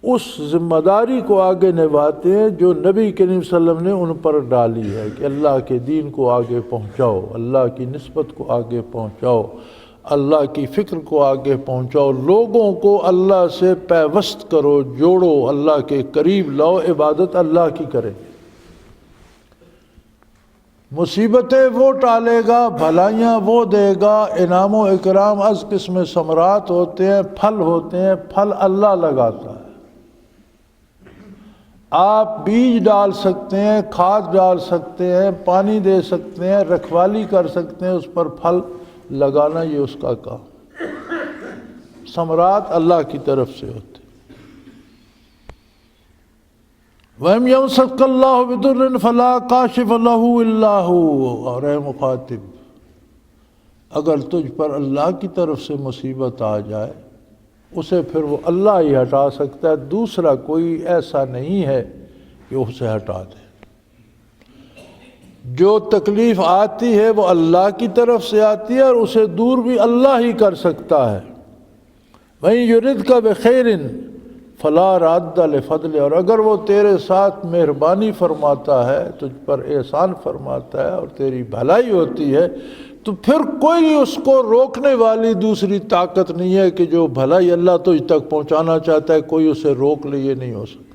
B: اس ذمہ داری کو آگے نبھاتے ہیں جو نبی کریم صلی اللہ علیہ وسلم نے ان پر ڈالی ہے کہ اللہ کے دین کو آگے پہنچاؤ، اللہ کی نسبت کو آگے پہنچاؤ، اللہ کی فکر کو آگے پہنچاؤ، لوگوں کو اللہ سے پیوست کرو، جوڑو، اللہ کے قریب لاؤ، عبادت اللہ کی کریں۔ مصیبتیں وہ ٹالے گا، بھلائیاں وہ دے گا، انعام و اکرام از قسم ثمرات ہوتے ہیں، پھل ہوتے ہیں، پھل اللہ لگاتا ہے۔ آپ بیج ڈال سکتے ہیں، کھاد ڈال سکتے ہیں، پانی دے سکتے ہیں، رکھوالی کر سکتے ہیں، اس پر پھل لگانا یہ اس کا کام۔ ثمرات اللہ کی طرف سے ہوتے۔ وَإِنْ يَمْسَسْكَ اللَّهُ بِضُرٍّ فَلَا كَاشِفَ لَهُ إِلَّا هُوَ، اور اے مخاطب اگر تجھ پر اللہ کی طرف سے مصیبت آ جائے اسے پھر وہ اللہ ہی ہٹا سکتا ہے، دوسرا کوئی ایسا نہیں ہے کہ اسے ہٹا دے۔ جو تکلیف آتی ہے وہ اللہ کی طرف سے آتی ہے، اور اسے دور بھی اللہ ہی کر سکتا ہے۔ وَإِن يُرِدْكَ بِخَيْرٍ فَلَا رَادَّ لِفَضْلِهِ، اور اگر وہ تیرے ساتھ مہربانی فرماتا ہے، تجھ پر احسان فرماتا ہے اور تیری بھلائی ہوتی ہے، تو پھر کوئی اس کو روکنے والی دوسری طاقت نہیں ہے کہ جو بھلائی اللہ تجھ تک پہنچانا چاہتا ہے کوئی اسے روک لے، یہ نہیں ہو سکتا۔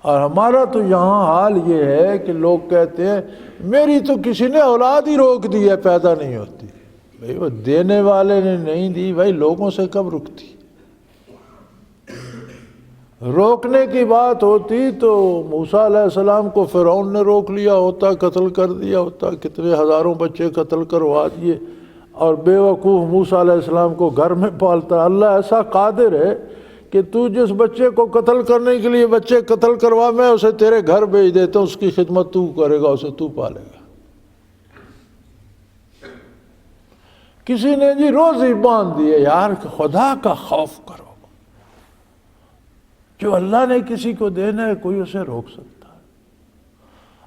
B: اور ہمارا تو یہاں حال یہ ہے کہ لوگ کہتے ہیں میری تو کسی نے اولاد ہی روک دی ہے، پیدا نہیں ہوتی۔ بھائی وہ دینے والے نے نہیں دی، بھائی لوگوں سے کب رکتی؟ روکنے کی بات ہوتی تو موسیٰ علیہ السلام کو فرعون نے روک لیا ہوتا، قتل کر دیا ہوتا، کتنے ہزاروں بچے قتل کروا دیے، اور بے وقوف موسیٰ علیہ السلام کو گھر میں پالتا۔ اللہ ایسا قادر ہے کہ تو جس بچے کو قتل کرنے کے لیے بچے قتل کروا، میں اسے تیرے گھر بھیج دیتا ہوں، اس کی خدمت تو کرے گا، اسے تو پالے گا۔ کسی نے جی روزی باندھ دی ہے، یار خدا کا خوف کرو، جو اللہ نے کسی کو دینا ہے کوئی اسے روک سکتا ہے؟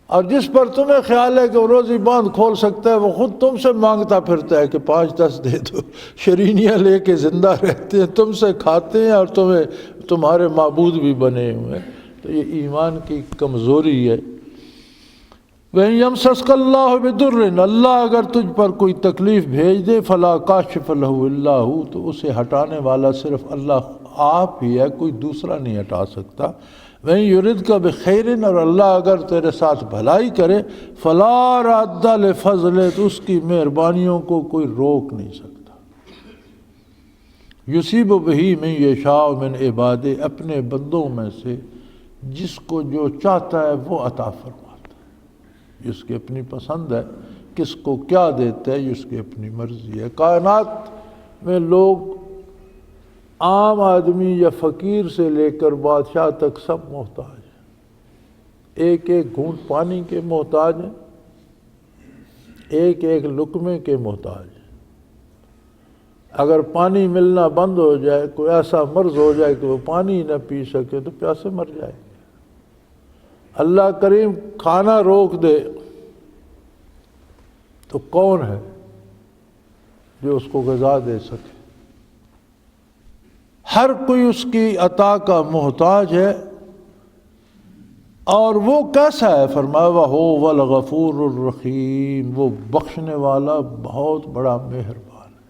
B: اور جس پر تمہیں خیال ہے کہ وہ روزی باندھ کھول سکتا ہے، وہ خود تم سے مانگتا پھرتا ہے کہ 5-10 دے دو، شرینیاں لے کے زندہ رہتے ہیں، تم سے کھاتے ہیں اور تمہارے معبود بھی بنے ہوئے ہیں۔ تو یہ ایمان کی کمزوری ہے۔ وَإِن يَمْسَسْكَ اللَّهُ بِضُرٍّ، اللہ اگر تجھ پر کوئی تکلیف بھیج دے، فَلَا كَاشِفَ لَهُ إِلَّا هُوَ، تو اسے ہٹانے والا صرف اللہ آپ ہی ہے، کوئی دوسرا نہیں ہٹا سکتا۔ وَإِن يُرِدْكَ بِخَيْرٍ، اور اللہ اگر تیرے ساتھ بھلائی کرے، فَلَا رَادَّ لِفَضْلِهِ، تو اس کی مہربانیوں کو کوئی روک نہیں سکتا۔ يُصِيبُ بِهِ مَن يَشَاءُ مِنْ عِبَادِهِ، اپنے بندوں میں سے جس کو جو چاہتا ہے وہ عطا فرماتا ہے، جس کی اپنی پسند ہے، کس کو کیا دیتا ہے اس کی اپنی مرضی ہے۔ کائنات میں لوگ، عام آدمی یا فقیر سے لے کر بادشاہ تک سب محتاج ہیں، ایک ایک گھونٹ پانی کے محتاج ہیں، ایک ایک لقمے کے محتاج ہیں۔ اگر پانی ملنا بند ہو جائے، کوئی ایسا مرض ہو جائے کہ وہ پانی نہ پی سکے تو پیاسے مر جائے گے۔ اللہ کریم کھانا روک دے تو کون ہے جو اس کو غذا دے سکے؟ ہر کوئی اس کی عطا کا محتاج ہے، اور وہ کیسا ہے؟ فرمایا وَهُوَ الْغَفُورُ الرَّحِيمُ، وہ بخشنے والا بہت بڑا مہربان ہے۔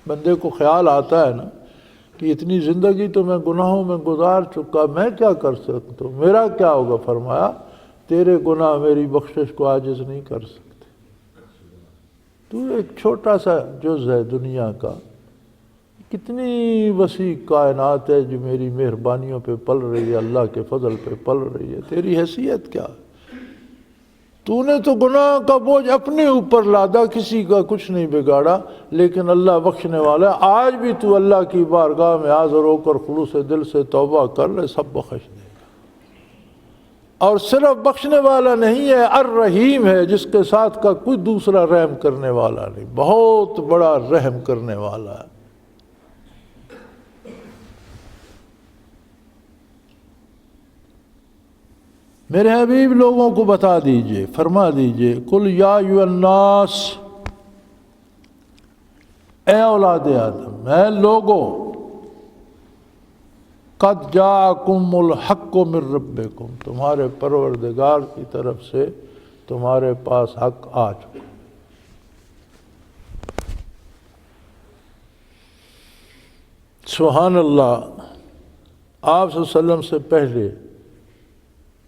B: بندے کو خیال آتا ہے نا کہ اتنی زندگی تو میں گناہوں میں گزار چکا، میں کیا کر سکتا ہوں، میرا کیا ہوگا؟ فرمایا تیرے گناہ میری بخشش کو عاجز نہیں کر سکتے، تو ایک چھوٹا سا جز ہے دنیا کا، کتنی وسیع کائنات ہے جو میری مہربانیوں پہ پل رہی ہے، اللہ کے فضل پہ پل رہی ہے، تیری حیثیت کیا ہے؟ تو نے تو گناہ کا بوجھ اپنے اوپر لادا، کسی کا کچھ نہیں بگاڑا، لیکن اللہ بخشنے والا ہے۔ آج بھی تو اللہ کی بارگاہ میں حاضر ہو کر خلوص دل سے توبہ کر لے، سب بخش دے گا۔ اور صرف بخشنے والا نہیں ہے، الرحیم ہے، جس کے ساتھ کا کوئی دوسرا رحم کرنے والا نہیں، بہت بڑا رحم کرنے والا ہے۔ میرے حبیب لوگوں کو بتا دیجئے، فرما دیجئے، قل یا ایھا الناس، اے اولاد آدم، اے لوگو، قد جاءکم الحق من ربکم، تمہارے پروردگار کی طرف سے تمہارے پاس حق آ چکا۔ سبحان اللہ، آپ صلی اللہ علیہ وسلم سے پہلے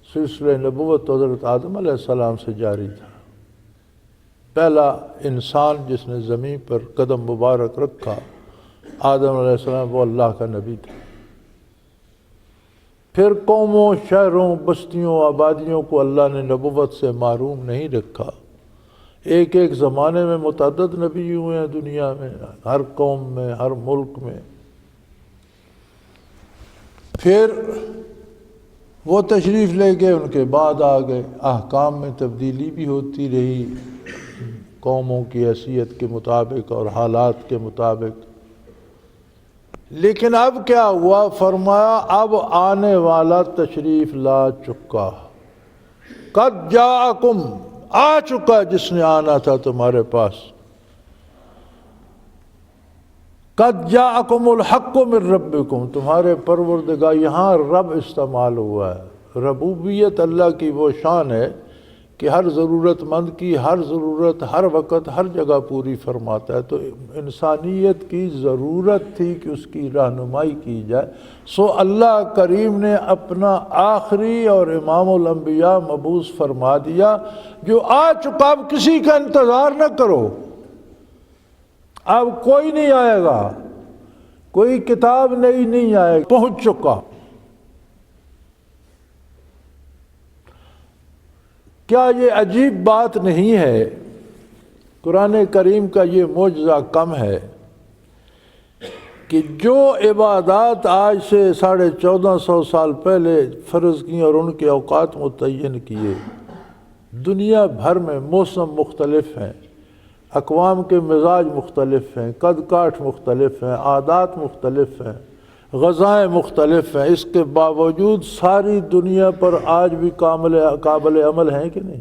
B: سلسلہ نبوت حضرت آدم علیہ السلام سے جاری تھا۔ پہلا انسان جس نے زمین پر قدم مبارک رکھا آدم علیہ السلام، وہ اللہ کا نبی تھا۔ پھر قوموں، شہروں، بستیوں، آبادیوں کو اللہ نے نبوت سے محروم نہیں رکھا، ایک ایک زمانے میں متعدد نبی ہوئے ہیں دنیا میں، ہر قوم میں، ہر ملک میں۔ پھر وہ تشریف لے گئے، ان کے بعد آ گئے، احکام میں تبدیلی بھی ہوتی رہی قوموں کی حیثیت کے مطابق اور حالات کے مطابق۔ لیکن اب کیا ہوا؟ فرمایا اب آنے والا تشریف لا چکا، قد جاءکم، آ چکا جس نے آنا تھا تمہارے پاس، قد جاءکم الحق من ربکم، تمہارے پروردگار، یہاں رب استعمال ہوا ہے۔ ربوبیت اللہ کی وہ شان ہے کہ ہر ضرورت مند کی ہر ضرورت ہر وقت ہر جگہ پوری فرماتا ہے، تو انسانیت کی ضرورت تھی کہ اس کی رہنمائی کی جائے، سو اللہ کریم نے اپنا آخری اور امام الانبیاء مبعوث فرما دیا، جو آ چکا، اب کسی کا انتظار نہ کرو، اب کوئی نہیں آئے گا، کوئی کتاب نئی نہیں آئے گی، پہنچ چکا۔ کیا یہ عجیب بات نہیں ہے؟ قرآن کریم کا یہ معجزہ کم ہے کہ جو عبادات آج سے 1450 سال پہلے فرض کی اور ان کے اوقات متعین کیے، دنیا بھر میں موسم مختلف ہیں، اقوام کے مزاج مختلف ہیں، قد کاٹ مختلف ہیں، عادات مختلف ہیں، غذائیں مختلف ہیں، اس کے باوجود ساری دنیا پر آج بھی قابل عمل ہیں کہ نہیں؟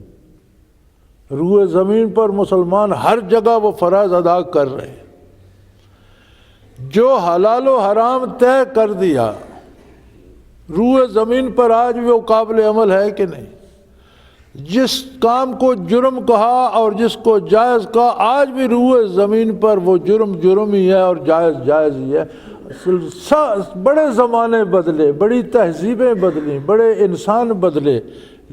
B: روئے زمین پر مسلمان ہر جگہ وہ فرائض ادا کر رہے ہیں، جو حلال و حرام طے کر دیا، روئے زمین پر آج بھی وہ قابل عمل ہے کہ نہیں؟ جس کام کو جرم کہا اور جس کو جائز کہا، آج بھی روئے زمین پر وہ جرم جرم ہی ہے اور جائز جائز ہی ہے۔ بڑے زمانے بدلے، بڑی تہذیبیں بدلیں، بڑے انسان بدلے،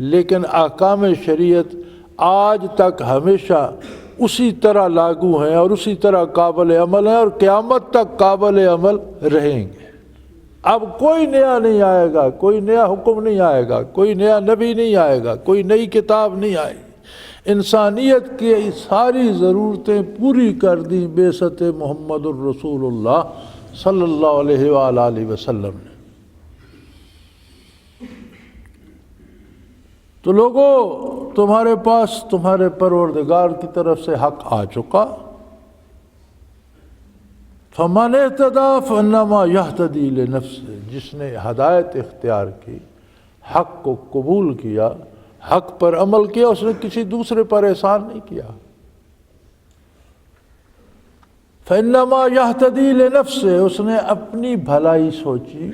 B: لیکن احکام شریعت آج تک ہمیشہ اسی طرح لاگو ہیں اور اسی طرح قابل عمل ہیں اور قیامت تک قابل عمل رہیں گے۔ اب کوئی نیا نہیں آئے گا، کوئی نیا حکم نہیں آئے گا، کوئی نیا نبی نہیں آئے گا، کوئی نئی کتاب نہیں آئے گی۔ انسانیت کی ساری ضرورتیں پوری کر دیں بعثت محمد الرسول اللہ صلی اللہ علیہ وآلہ وسلم نے۔ تو لوگو، تمہارے پاس تمہارے پروردگار کی طرف سے حق آ چکا، فَمَنِ اهْتَدَىٰ فَإِنَّمَا يَهْتَدِي لِنَفْسِهِ، جس نے ہدایت اختیار کی، حق کو قبول کیا، حق پر عمل کیا، اس نے کسی دوسرے پر احسان نہیں کیا۔ فَإِنَّمَا يَهْتَدِي لِنَفْسِهِ، اس نے اپنی بھلائی سوچی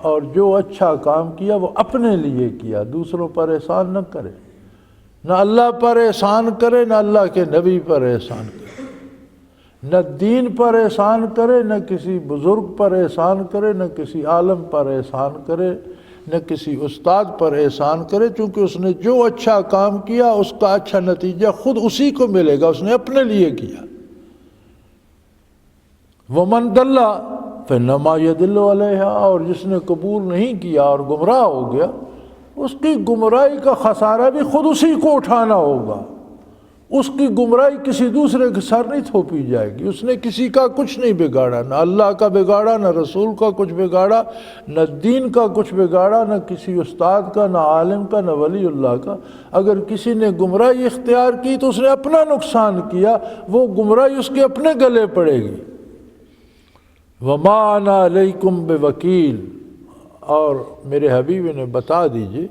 B: اور جو اچھا کام کیا وہ اپنے لیے کیا، دوسروں پر احسان نہ کرے، نہ اللہ پر احسان کرے، نہ اللہ کے نبی پر احسان کرے، نہ دین پر احسان کرے، نہ کسی بزرگ پر احسان کرے، نہ کسی عالم پر احسان کرے، نہ کسی استاد پر احسان کرے، چونکہ اس نے جو اچھا کام کیا اس کا اچھا نتیجہ خود اسی کو ملے گا، اس نے اپنے لیے کیا۔ وَمَن دَلَّ فَإِنَّمَا يَدِلُّ عَلَيْهَا، اور جس نے قبول نہیں کیا اور گمراہ ہو گیا، اس کی گمراہی کا خسارہ بھی خود اسی کو اٹھانا ہوگا، اس کی گمراہی کسی دوسرے کے سر نہیں تھوپی جائے گی۔ اس نے کسی کا کچھ نہیں بگاڑا، نہ اللہ کا بگاڑا، نہ رسول کا کچھ بگاڑا، نہ دین کا کچھ بگاڑا، نہ کسی استاد کا، نہ عالم کا، نہ ولی اللہ کا۔ اگر کسی نے گمراہی اختیار کی تو اس نے اپنا نقصان کیا، وہ گمراہی اس کے اپنے گلے پڑے گی۔ وَمَا أَنَا عَلَيْكُمْ بِوَكِيلٍ، اور میرے حبیب نے بتا دیجئے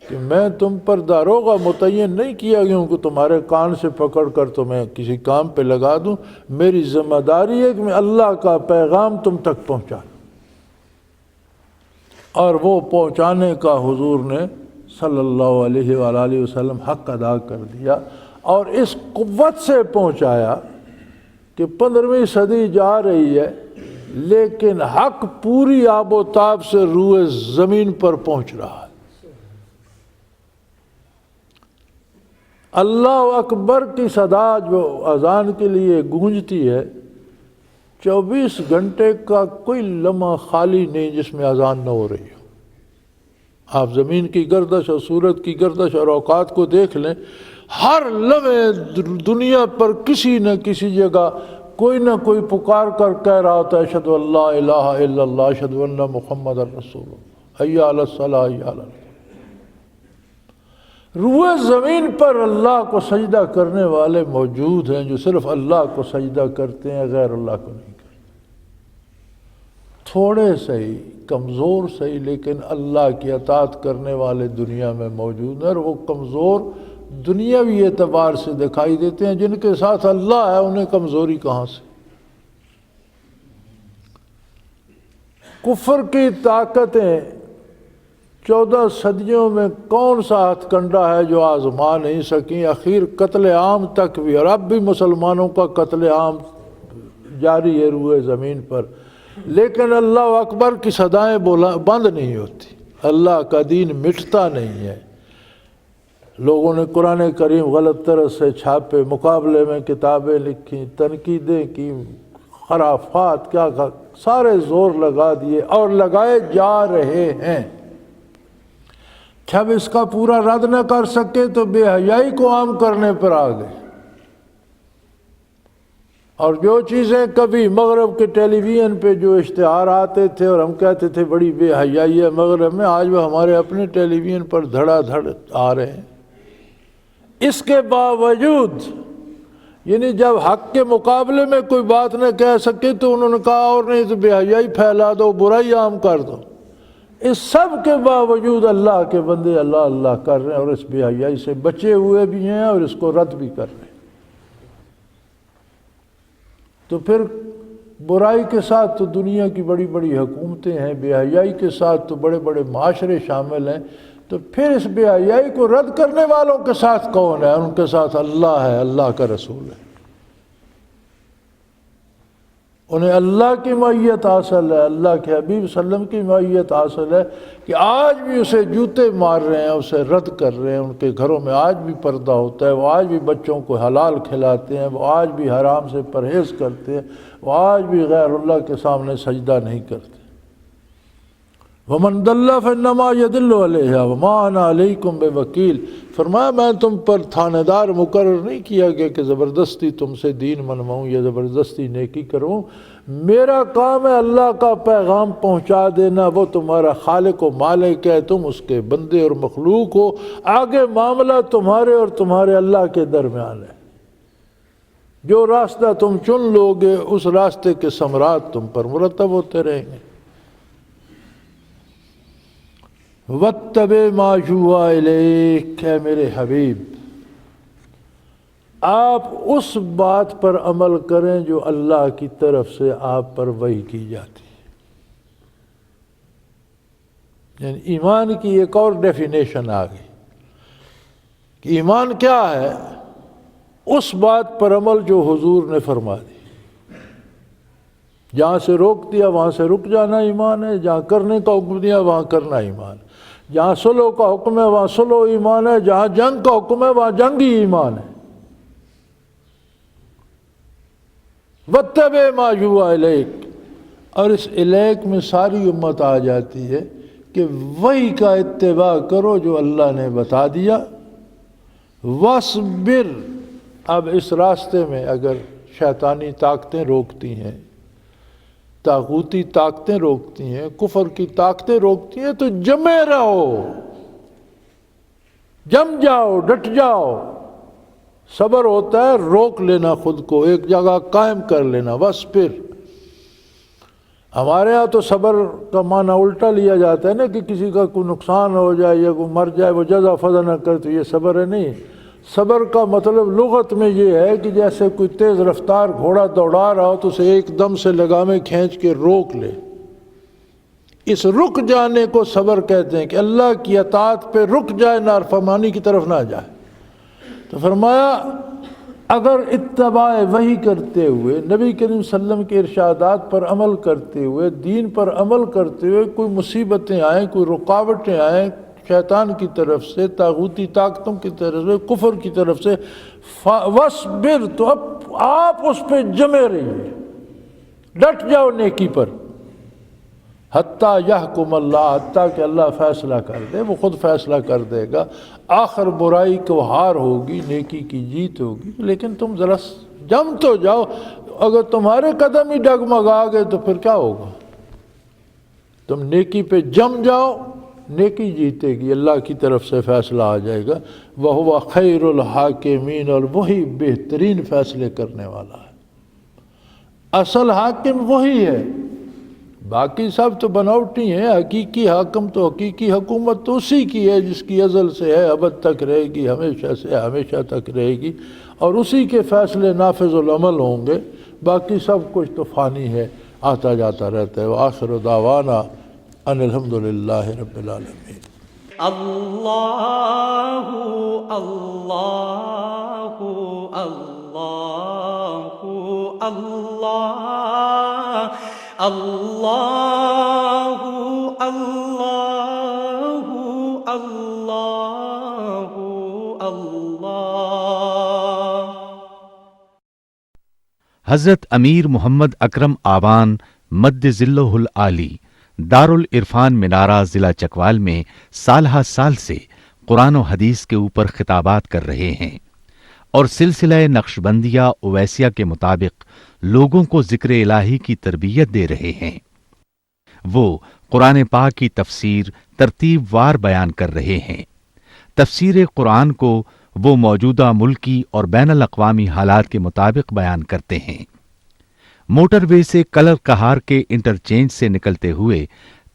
B: کہ میں تم پر داروغہ متعین نہیں کیا گیا ہوں کہ تمہارے کان سے پکڑ کر تمہیں کسی کام پہ لگا دوں، میری ذمہ داری ہے کہ میں اللہ کا پیغام تم تک پہنچاؤں، اور وہ پہنچانے کا حضور نے صلی اللہ علیہ وآلہ وسلم حق ادا کر دیا، اور اس قوت سے پہنچایا کہ 15ویں صدی جا رہی ہے لیکن حق پوری آب و تاب سے روئے زمین پر پہنچ رہا ہے۔ اللہ اکبر کی صدا جو اذان کے لیے گونجتی ہے، 24 گھنٹے کا کوئی لمحہ خالی نہیں جس میں اذان نہ ہو رہی ہو۔ آپ زمین کی گردش اور سورج کی گردش اور اوقات کو دیکھ لیں، ہر لمحے دنیا پر کسی نہ کسی جگہ کوئی نہ کوئی پکار کر کہہ رہا ہوتا ہے اشہدو ان لا الہ الا اللہ، اشہدو ان محمد رسول اللہ، حی علی الصلاۃ، حی علی الفلاح۔ روئے زمین پر اللہ کو سجدہ کرنے والے موجود ہیں جو صرف اللہ کو سجدہ کرتے ہیں، غیر اللہ کو نہیں کرتے۔ تھوڑے صحیح، کمزور صحیح، لیکن اللہ کی اطاعت کرنے والے دنیا میں موجود ہیں، اور وہ کمزور دنیاوی اعتبار سے دکھائی دیتے ہیں، جن کے ساتھ اللہ ہے انہیں کمزوری کہاں سے؟ کفر کی طاقتیں 14 صدیوں میں کون سا ہتھ کنڈا ہے جو آزما نہیں سکیں، اخیر قتل عام تک بھی، اور اب بھی مسلمانوں کا قتل عام جاری ہے روئے زمین پر، لیکن اللہ اکبر کی صدائیں بند نہیں ہوتی، اللہ کا دین مٹتا نہیں ہے۔ لوگوں نے قرآن کریم غلط طرح سے چھاپے، مقابلے میں کتابیں لکھی، تنقیدیں کی، خرافات کیا سارے زور لگا دیے اور لگائے جا رہے ہیں۔ جب اس کا پورا رد نہ کر سکے تو بے حیائی کو عام کرنے پر آ گئے، اور جو چیزیں کبھی مغرب کے ٹیلی ویژن پہ جو اشتہار آتے تھے اور ہم کہتے تھے بڑی بے حیائی ہے مغرب میں، آج وہ ہمارے اپنے ٹیلی ویژن پر دھڑا دھڑ آ رہے ہیں۔ اس کے باوجود یعنی جب حق کے مقابلے میں کوئی بات نہ کہہ سکے تو انہوں نے کہا اور نہیں تو بے حیائی پھیلا دو، برائی عام کر دو۔ اس سب کے باوجود اللہ کے بندے اللہ اللہ کر رہے ہیں اور اس بے حیائی سے بچے ہوئے بھی ہیں اور اس کو رد بھی کر رہے ہیں۔ تو پھر برائی کے ساتھ تو دنیا کی بڑی بڑی حکومتیں ہیں، بے حیائی کے ساتھ تو بڑے بڑے معاشرے شامل ہیں، تو پھر اس بے حیائی کو رد کرنے والوں کے ساتھ کون ہے؟ ان کے ساتھ اللہ ہے، اللہ کا رسول ہے، انہیں اللہ کی معیت حاصل ہے، اللہ کے حبیب صلی اللہ علیہ وسلم کی معیت حاصل ہے کہ آج بھی اسے جوتے مار رہے ہیں، اسے رد کر رہے ہیں، ان کے گھروں میں آج بھی پردہ ہوتا ہے، وہ آج بھی بچوں کو حلال کھلاتے ہیں، وہ آج بھی حرام سے پرہیز کرتے ہیں، وہ آج بھی غیر اللہ کے سامنے سجدہ نہیں کرتے۔ وَمَن ضَلَّ فَإِنَّمَا يَضِلُّ عَلَيْهَا وَمَا أَنَا عَلَيْكُمْ بِوَكِيلٍ۔ فرمایا میں تم پر تھانے دار مقرر نہیں کیا گیا کہ زبردستی تم سے دین منواؤں یا زبردستی نیکی کروں، میرا کام ہے اللہ کا پیغام پہنچا دینا، وہ تمہارا خالق و مالک ہے، تم اس کے بندے اور مخلوق ہو، آگے معاملہ تمہارے اور تمہارے اللہ کے درمیان ہے، جو راستہ تم چن لو گے اس راستے کے ثمرات تم پر مرتب ہوتے رہیں گے۔ وَاتَّبِعْ مَا يُوحَىٰ إِلَيْكَ، اے میرے حبیب آپ اس بات پر عمل کریں جو اللہ کی طرف سے آپ پر وحی کی جاتی ہے۔ یعنی ایمان کی ایک اور ڈیفینیشن آ گئی کہ ایمان کیا ہے؟ اس بات پر عمل جو حضور نے فرما دی، جہاں سے روک دیا وہاں سے رک جانا ایمان ہے، جہاں کرنے کا حکم دیا وہاں کرنا ایمان ہے، جہاں صلح کا حکم ہے وہاں صلح ایمان ہے، جہاں جنگ کا حکم ہے وہاں جنگ ہی ایمان ہے۔ وَاتَّبِعْ مَا يُوحَىٰ إِلَيْكَ، اور اس الیک میں ساری امت آ جاتی ہے کہ وحی کا اتباع کرو جو اللہ نے بتا دیا۔ وَاصْبِرْ، اب اس راستے میں اگر شیطانی طاقتیں روکتی ہیں، طاغوتی طاقتیں روکتی ہیں، کفر کی طاقتیں روکتی ہیں، تو جمے رہو، جم جاؤ، ڈٹ جاؤ۔ صبر ہوتا ہے روک لینا، خود کو ایک جگہ قائم کر لینا۔ بس پھر ہمارے ہاں تو صبر کا معنی الٹا لیا جاتا ہے نا کہ کسی کا کوئی نقصان ہو جائے یا کوئی مر جائے وہ جزا فضا نہ کرے تو یہ صبر ہے، نہیں۔ صبر کا مطلب لغت میں یہ ہے کہ جیسے کوئی تیز رفتار گھوڑا دوڑا رہا ہو تو اسے ایک دم سے لگامیں کھینچ کے روک لے، اس رک جانے کو صبر کہتے ہیں کہ اللہ کی اطاعت پہ رک جائے، نافرمانی کی طرف نہ جائے۔ تو فرمایا اگر اتباع وحی کرتے ہوئے، نبی کریم صلی اللہ علیہ وسلم کے ارشادات پر عمل کرتے ہوئے، دین پر عمل کرتے ہوئے کوئی مصیبتیں آئیں، کوئی رکاوٹیں آئیں شیطان کی طرف سے، طاغوتی طاقتوں کی طرف سے، کفر کی طرف سے، وَاصْبِرْ، تو اب آپ اس پہ جمے رہیے، ڈٹ جاؤ نیکی پر، حتیٰ یحکم اللہ، حتیٰ کہ اللہ فیصلہ کر دے، وہ خود فیصلہ کر دے گا، آخر برائی کو ہار ہوگی، نیکی کی جیت ہوگی، لیکن تم ذرا جم تو جاؤ۔ اگر تمہارے قدم ہی ڈگمگا گئے تو پھر کیا ہوگا؟ تم نیکی پہ جم جاؤ، نیکی جیتے گی، اللہ کی طرف سے فیصلہ آ جائے گا۔ وَهُوَ خَيْرُ الْحَاكِمِينَ، اور وہی بہترین فیصلے کرنے والا ہے۔ اصل حاکم وہی ہے، باقی سب تو بناوٹی ہیں، حقیقی حاکم تو حقیقی حکومت تو اسی کی ہے جس کی ازل سے ہے، ابد تک رہے گی، ہمیشہ سے ہمیشہ تک رہے گی، اور اسی کے فیصلے نافذ العمل ہوں گے، باقی سب کچھ تو فانی ہے۔ آتا جاتا رہتا ہے۔ وآخر دعوانا ان الحمدللہ رب العالمین۔
A: اللہ اللہ اللہ اللہ اللہ اللہ اللہ اللہ۔
C: حضرت امیر محمد اکرم آوان مد ظلہ العالی دارالعرفان منارہ ضلع چکوال میں سالہ سال سے قرآن و حدیث کے اوپر خطابات کر رہے ہیں اور سلسلہ نقشبندیہ اویسیہ کے مطابق لوگوں کو ذکر الہی کی تربیت دے رہے ہیں۔ وہ قرآن پاک کی تفسیر ترتیب وار بیان کر رہے ہیں۔ تفسیر قرآن کو وہ موجودہ ملکی اور بین الاقوامی حالات کے مطابق بیان کرتے ہیں۔ موٹر وے سے کلر کہار کے انٹرچینج سے نکلتے ہوئے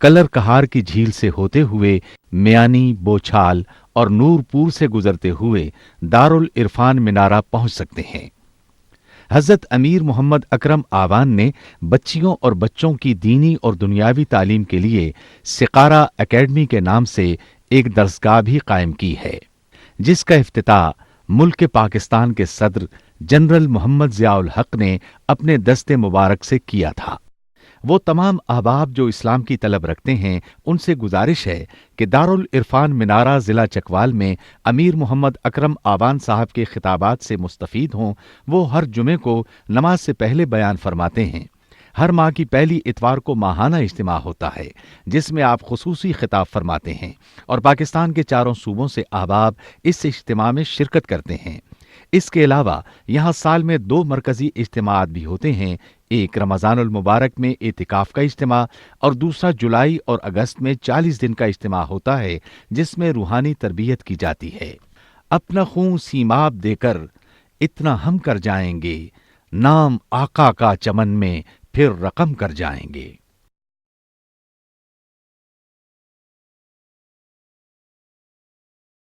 C: کلر کہار کی جھیل سے ہوتے ہوئے میانی، بوچھال اور نور پور سے گزرتے ہوئے دارالعرفان منارہ پہنچ سکتے ہیں۔ حضرت امیر محمد اکرم آوان نے بچیوں اور بچوں کی دینی اور دنیاوی تعلیم کے لیے سقارہ اکیڈمی کے نام سے ایک درسگاہ بھی قائم کی ہے، جس کا افتتاح ملک پاکستان کے صدر جنرل محمد ضیاء الحق نے اپنے دست مبارک سے کیا تھا۔ وہ تمام احباب جو اسلام کی طلب رکھتے ہیں ان سے گزارش ہے کہ دارالعرفان منارہ ضلع چکوال میں امیر محمد اکرم آوان صاحب کے خطابات سے مستفید ہوں۔ وہ ہر جمعے کو نماز سے پہلے بیان فرماتے ہیں۔ ہر ماہ کی پہلی اتوار کو ماہانہ اجتماع ہوتا ہے جس میں آپ خصوصی خطاب فرماتے ہیں اور پاکستان کے چاروں صوبوں سے احباب اس اجتماع میں شرکت کرتے ہیں۔ اس کے علاوہ یہاں سال میں 2 مرکزی اجتماعات بھی ہوتے ہیں، ایک رمضان المبارک میں اعتکاف کا اجتماع اور دوسرا جولائی اور اگست میں 40 دن کا اجتماع ہوتا ہے جس میں روحانی تربیت کی جاتی ہے۔ اپنا خون سیماب دے کر اتنا ہم کر جائیں گے، نام آقا کا چمن میں پھر رقم کر جائیں گے۔